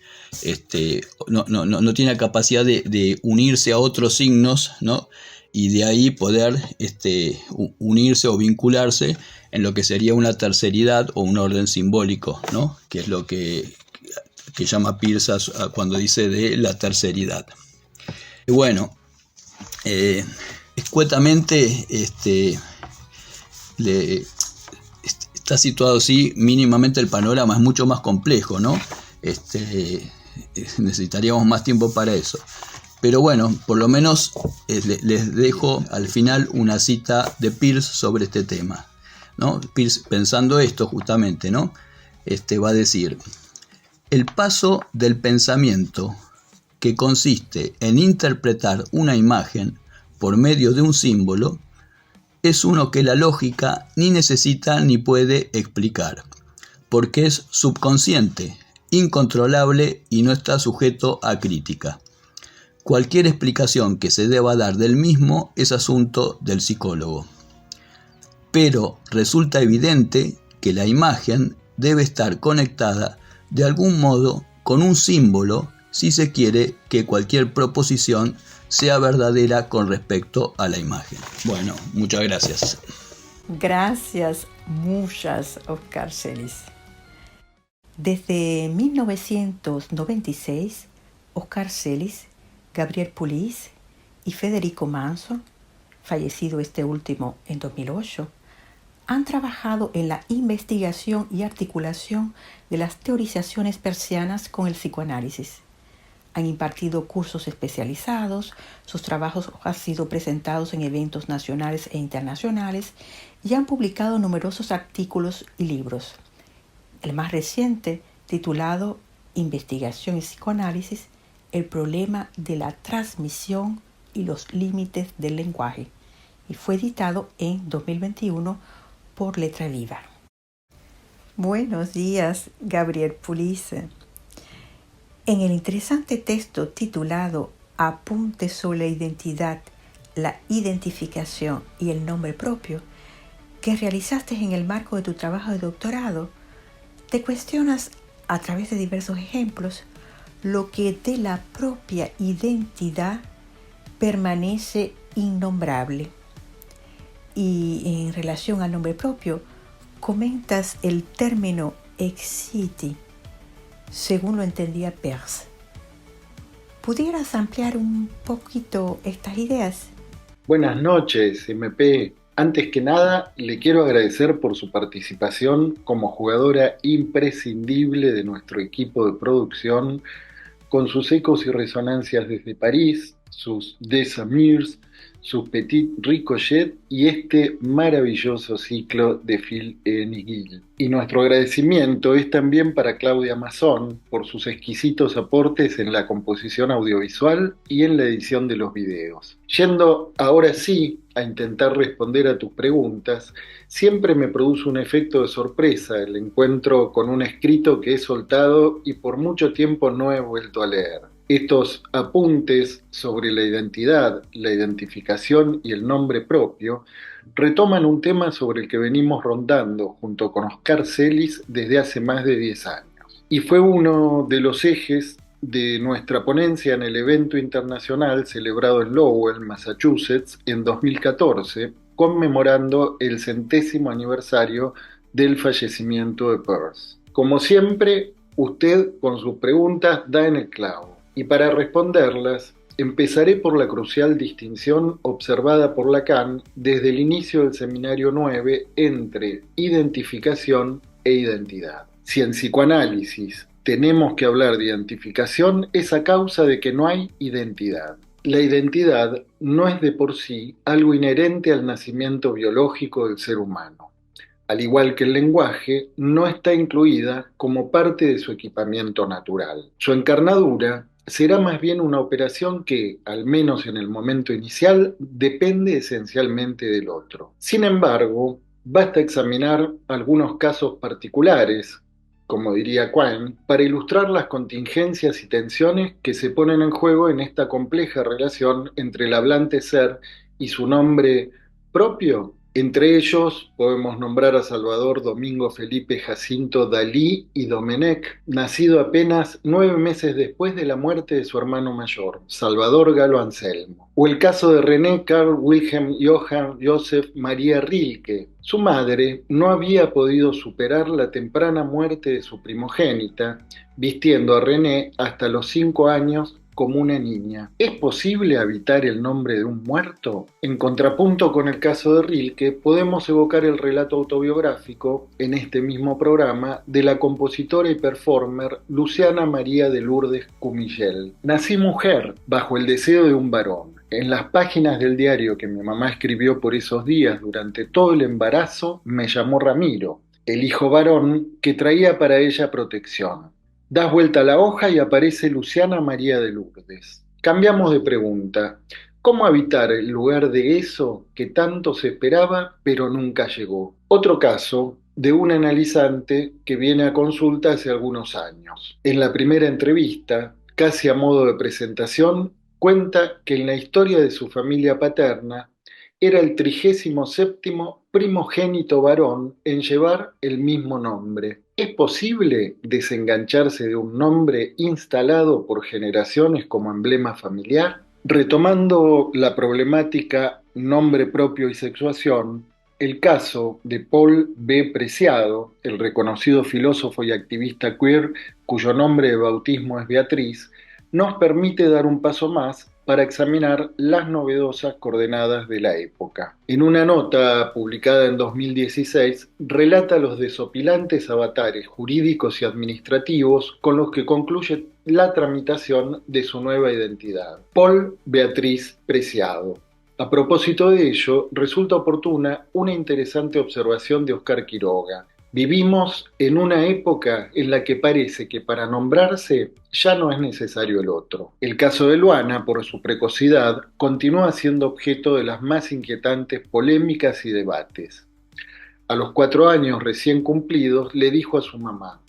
no tiene la capacidad de unirse a otros signos, ¿no?, y de ahí poder unirse o vincularse en lo que sería una terceridad o un orden simbólico, ¿no?, que es lo que llama Peirce cuando dice de la terceridad. Y bueno, escuetamente está situado así. Mínimamente el panorama es mucho más complejo, ¿no? Necesitaríamos más tiempo para eso. Pero bueno, por lo menos les dejo al final una cita de Peirce sobre este tema, ¿no? Peirce, pensando esto justamente, ¿no?, va a decir: el paso del pensamiento, que consiste en interpretar una imagen por medio de un símbolo, es uno que la lógica ni necesita ni puede explicar, porque es subconsciente, incontrolable y no está sujeto a crítica. Cualquier explicación que se deba dar del mismo es asunto del psicólogo. Pero resulta evidente que la imagen debe estar conectada de algún modo con un símbolo si se quiere que cualquier proposición sea verdadera con respecto a la imagen. Bueno, muchas gracias. Gracias, muchas, Oscar Celis. Desde 1996, Oscar Celis, Gabriel Pulis y Federico Manso, fallecido este último en 2008, han trabajado en la investigación y articulación de las teorizaciones peircianas con el psicoanálisis. Han impartido cursos especializados, sus trabajos han sido presentados en eventos nacionales e internacionales y han publicado numerosos artículos y libros. El más reciente, titulado Investigación y psicoanálisis, el problema de la transmisión y los límites del lenguaje, y fue editado en 2021 por Letra Viva. Buenos días, Gabriel Pulis. En el interesante texto titulado Apuntes sobre la identidad, la identificación y el nombre propio, que realizaste en el marco de tu trabajo de doctorado, te cuestionas a través de diversos ejemplos lo que de la propia identidad permanece innombrable. Y en relación al nombre propio, comentas el término ex-situ, según lo entendía Peirce. ¿Pudieras ampliar un poquito estas ideas? Buenas noches, MP. Antes que nada, le quiero agradecer por su participación como jugadora imprescindible de nuestro equipo de producción, con sus ecos y resonancias desde París, sus Des Amirs, sus Petit Ricochet y este maravilloso ciclo de Phil Enigil. Y nuestro agradecimiento es también para Claudia Mazón por sus exquisitos aportes en la composición audiovisual y en la edición de los videos. Yendo ahora sí a intentar responder a tus preguntas, siempre me produce un efecto de sorpresa el encuentro con un escrito que he soltado y por mucho tiempo no he vuelto a leer. Estos apuntes sobre la identidad, la identificación y el nombre propio retoman un tema sobre el que venimos rondando junto con Oscar Celis desde hace más de 10 años. Y fue uno de los ejes de nuestra ponencia en el evento internacional celebrado en Lowell, Massachusetts, en 2014, conmemorando el 100º aniversario del fallecimiento de Peirce. Como siempre, usted con sus preguntas da en el clavo. Y para responderlas, empezaré por la crucial distinción observada por Lacan desde el inicio del Seminario 9 entre identificación e identidad. Si en psicoanálisis tenemos que hablar de identificación, es a causa de que no hay identidad. La identidad no es de por sí algo inherente al nacimiento biológico del ser humano. Al igual que el lenguaje, no está incluida como parte de su equipamiento natural. Su encarnadura será más bien una operación que, al menos en el momento inicial, depende esencialmente del otro. Sin embargo, basta examinar algunos casos particulares, como diría Quine, para ilustrar las contingencias y tensiones que se ponen en juego en esta compleja relación entre el hablante ser y su nombre propio. Entre ellos podemos nombrar a Salvador Domingo Felipe Jacinto Dalí y Domenech, nacido apenas 9 meses después de la muerte de su hermano mayor, Salvador Galo Anselmo. O el caso de René Carl Wilhelm Johann Joseph María Rilke. Su madre no había podido superar la temprana muerte de su primogénita, vistiendo a René hasta los 5 años como una niña. ¿Es posible habitar el nombre de un muerto? En contrapunto con el caso de Rilke, podemos evocar el relato autobiográfico, en este mismo programa, de la compositora y performer Luciana María de Lourdes Cumillel. Nací mujer, bajo el deseo de un varón. En las páginas del diario que mi mamá escribió por esos días durante todo el embarazo, me llamó Ramiro, el hijo varón que traía para ella protección. Das vuelta a la hoja y aparece Luciana María de Lourdes. Cambiamos de pregunta. ¿Cómo habitar el lugar de eso que tanto se esperaba pero nunca llegó? Otro caso de un analizante que viene a consulta hace algunos años. En la primera entrevista, casi a modo de presentación, cuenta que en la historia de su familia paterna era el 37º primogénito varón en llevar el mismo nombre. ¿Es posible desengancharse de un nombre instalado por generaciones como emblema familiar? Retomando la problemática nombre propio y sexuación, el caso de Paul B. Preciado, el reconocido filósofo y activista queer cuyo nombre de bautismo es Beatriz, nos permite dar un paso más para examinar las novedosas coordenadas de la época. En una nota publicada en 2016, relata los desopilantes avatares jurídicos y administrativos con los que concluye la tramitación de su nueva identidad. Paul Beatriz Preciado. A propósito de ello, resulta oportuna una interesante observación de Oscar Quiroga. Vivimos en una época en la que parece que para nombrarse ya no es necesario el otro. El caso de Luana, por su precocidad, continúa siendo objeto de las más inquietantes polémicas y debates. A los 4 años recién cumplidos, le dijo a su mamá: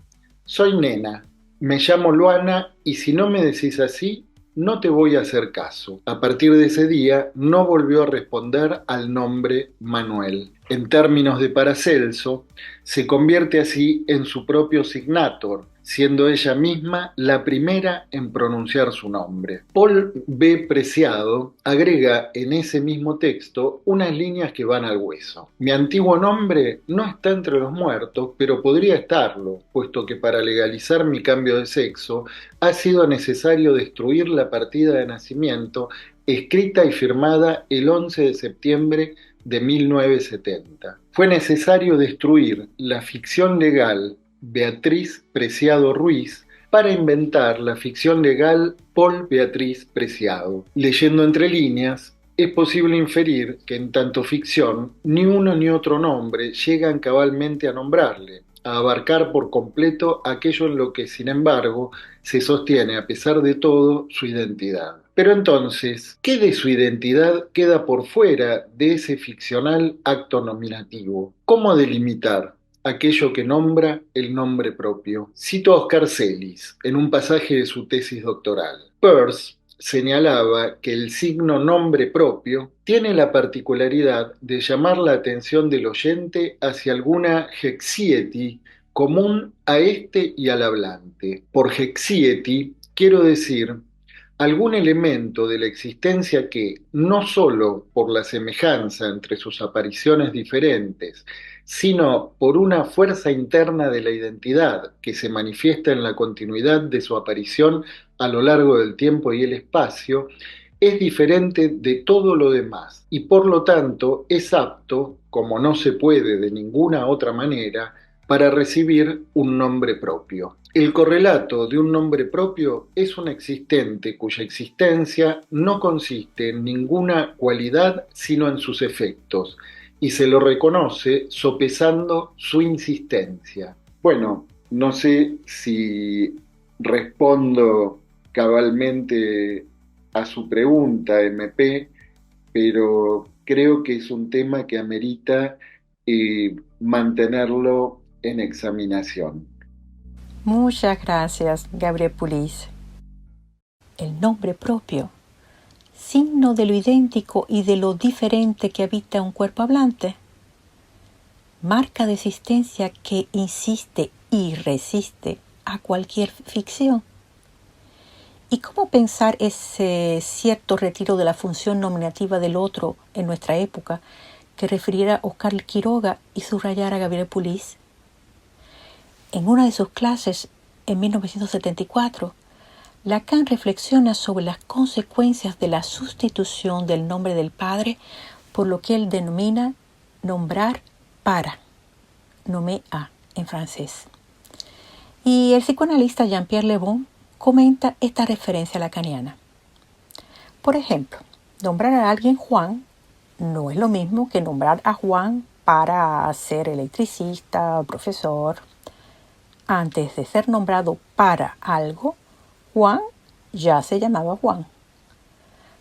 «Soy nena, me llamo Luana y si no me decís así, no te voy a hacer caso». A partir de ese día, no volvió a responder al nombre Manuel. En términos de Paracelso, se convierte así en su propio signator, siendo ella misma la primera en pronunciar su nombre. Paul B. Preciado agrega en ese mismo texto unas líneas que van al hueso. «Mi antiguo nombre no está entre los muertos, pero podría estarlo, puesto que para legalizar mi cambio de sexo ha sido necesario destruir la partida de nacimiento escrita y firmada el 11 de septiembre de 1970. Fue necesario destruir la ficción legal Beatriz Preciado Ruiz para inventar la ficción legal Paul Beatriz Preciado. Leyendo entre líneas, es posible inferir que en tanto ficción, ni uno ni otro nombre llegan cabalmente a nombrarle, a abarcar por completo aquello en lo que, sin embargo, se sostiene a pesar de todo su identidad. Pero entonces, ¿qué de su identidad queda por fuera de ese ficcional acto nominativo? ¿Cómo delimitar aquello que nombra el nombre propio? Cito a Oscar Celis en un pasaje de su tesis doctoral. Peirce señalaba que el signo nombre propio tiene la particularidad de llamar la atención del oyente hacia alguna hexieti común a este y al hablante. Por hexieti quiero decir algún elemento de la existencia que, no solo por la semejanza entre sus apariciones diferentes, sino por una fuerza interna de la identidad que se manifiesta en la continuidad de su aparición a lo largo del tiempo y el espacio, es diferente de todo lo demás y por lo tanto es apto, como no se puede de ninguna otra manera, para recibir un nombre propio. El correlato de un nombre propio es un existente cuya existencia no consiste en ninguna cualidad sino en sus efectos, y se lo reconoce sopesando su insistencia. Bueno, no sé si respondo cabalmente a su pregunta, MP, pero creo que es un tema que amerita mantenerlo en examinación. Muchas gracias, Gabriel Pulis. El nombre propio, signo de lo idéntico y de lo diferente que habita un cuerpo hablante, marca de existencia que insiste y resiste a cualquier ficción. ¿Y cómo pensar ese cierto retiro de la función nominativa del otro en nuestra época que refiriera Oscar Quiroga y subrayara Gabriel Pulis? En una de sus clases, en 1974, Lacan reflexiona sobre las consecuencias de la sustitución del nombre del padre por lo que él denomina nombrar para, nommer à en francés. Y el psicoanalista Jean-Pierre Le Bon comenta esta referencia lacaniana. Por ejemplo, nombrar a alguien Juan no es lo mismo que nombrar a Juan para ser electricista o profesor. Antes de ser nombrado para algo, Juan ya se llamaba Juan.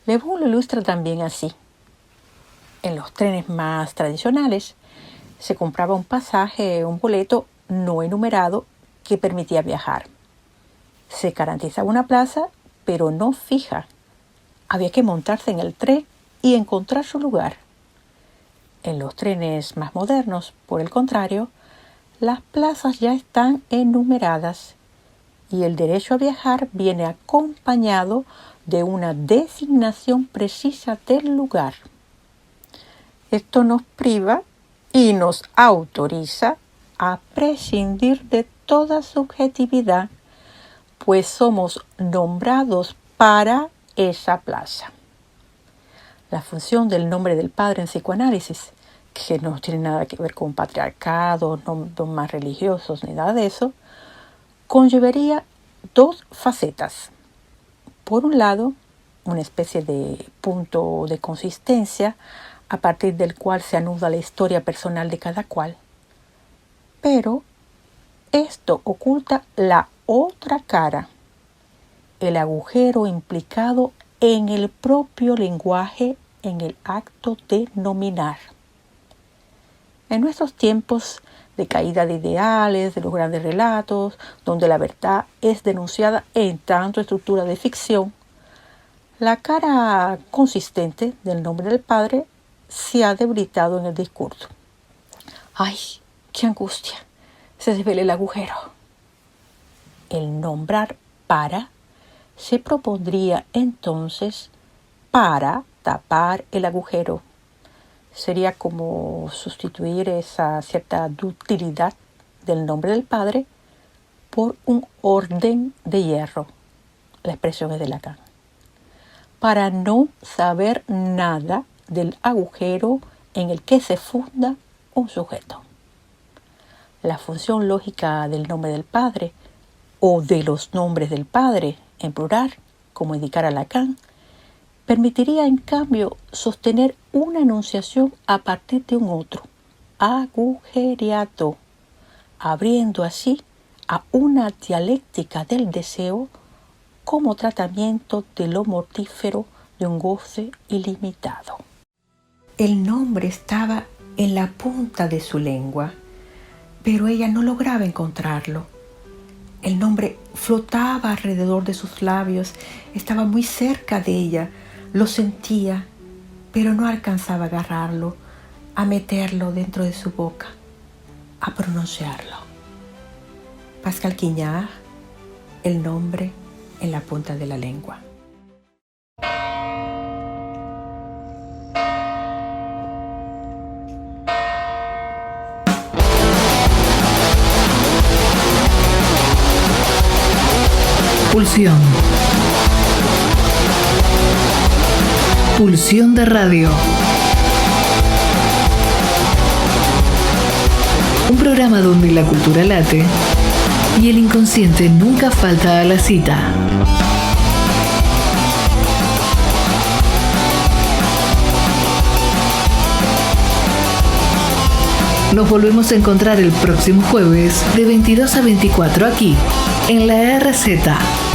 Le Bon lo ilustra también así. En los trenes más tradicionales se compraba un pasaje, un boleto no enumerado que permitía viajar. Se garantizaba una plaza, pero no fija. Había que montarse en el tren y encontrar su lugar. En los trenes más modernos, por el contrario, las plazas ya están enumeradas y el derecho a viajar viene acompañado de una designación precisa del lugar. Esto nos priva y nos autoriza a prescindir de toda subjetividad, pues somos nombrados para esa plaza. La función del nombre del padre en psicoanálisis, que no tiene nada que ver con patriarcado, no dogmas religiosos ni nada de eso, conllevaría dos facetas. Por un lado, una especie de punto de consistencia a partir del cual se anuda la historia personal de cada cual. Pero esto oculta la otra cara, el agujero implicado en el propio lenguaje en el acto de nominar. En nuestros tiempos de caída de ideales, de los grandes relatos, donde la verdad es denunciada en tanto estructura de ficción, la cara consistente del nombre del padre se ha debilitado en el discurso. ¡Ay, qué angustia! Se desvela el agujero. El nombrar para se propondría entonces para tapar el agujero. Sería como sustituir esa cierta ductilidad del nombre del padre por un orden de hierro. La expresión es de Lacan. Para no saber nada del agujero en el que se funda un sujeto. La función lógica del nombre del padre o de los nombres del padre en plural, como indicara Lacan, permitiría en cambio sostener una enunciación a partir de un otro, agujereado, abriendo así a una dialéctica del deseo como tratamiento de lo mortífero de un goce ilimitado. El nombre estaba en la punta de su lengua, pero ella no lograba encontrarlo. El nombre flotaba alrededor de sus labios, estaba muy cerca de ella, lo sentía, pero no alcanzaba a agarrarlo, a meterlo dentro de su boca, a pronunciarlo. Pascal Quignard, el nombre en la punta de la lengua. Pulsión. Pulsión de radio. Un programa donde la cultura late y el inconsciente nunca falta a la cita. Nos volvemos a encontrar el próximo jueves de 22 a 24 aquí, en la RZ.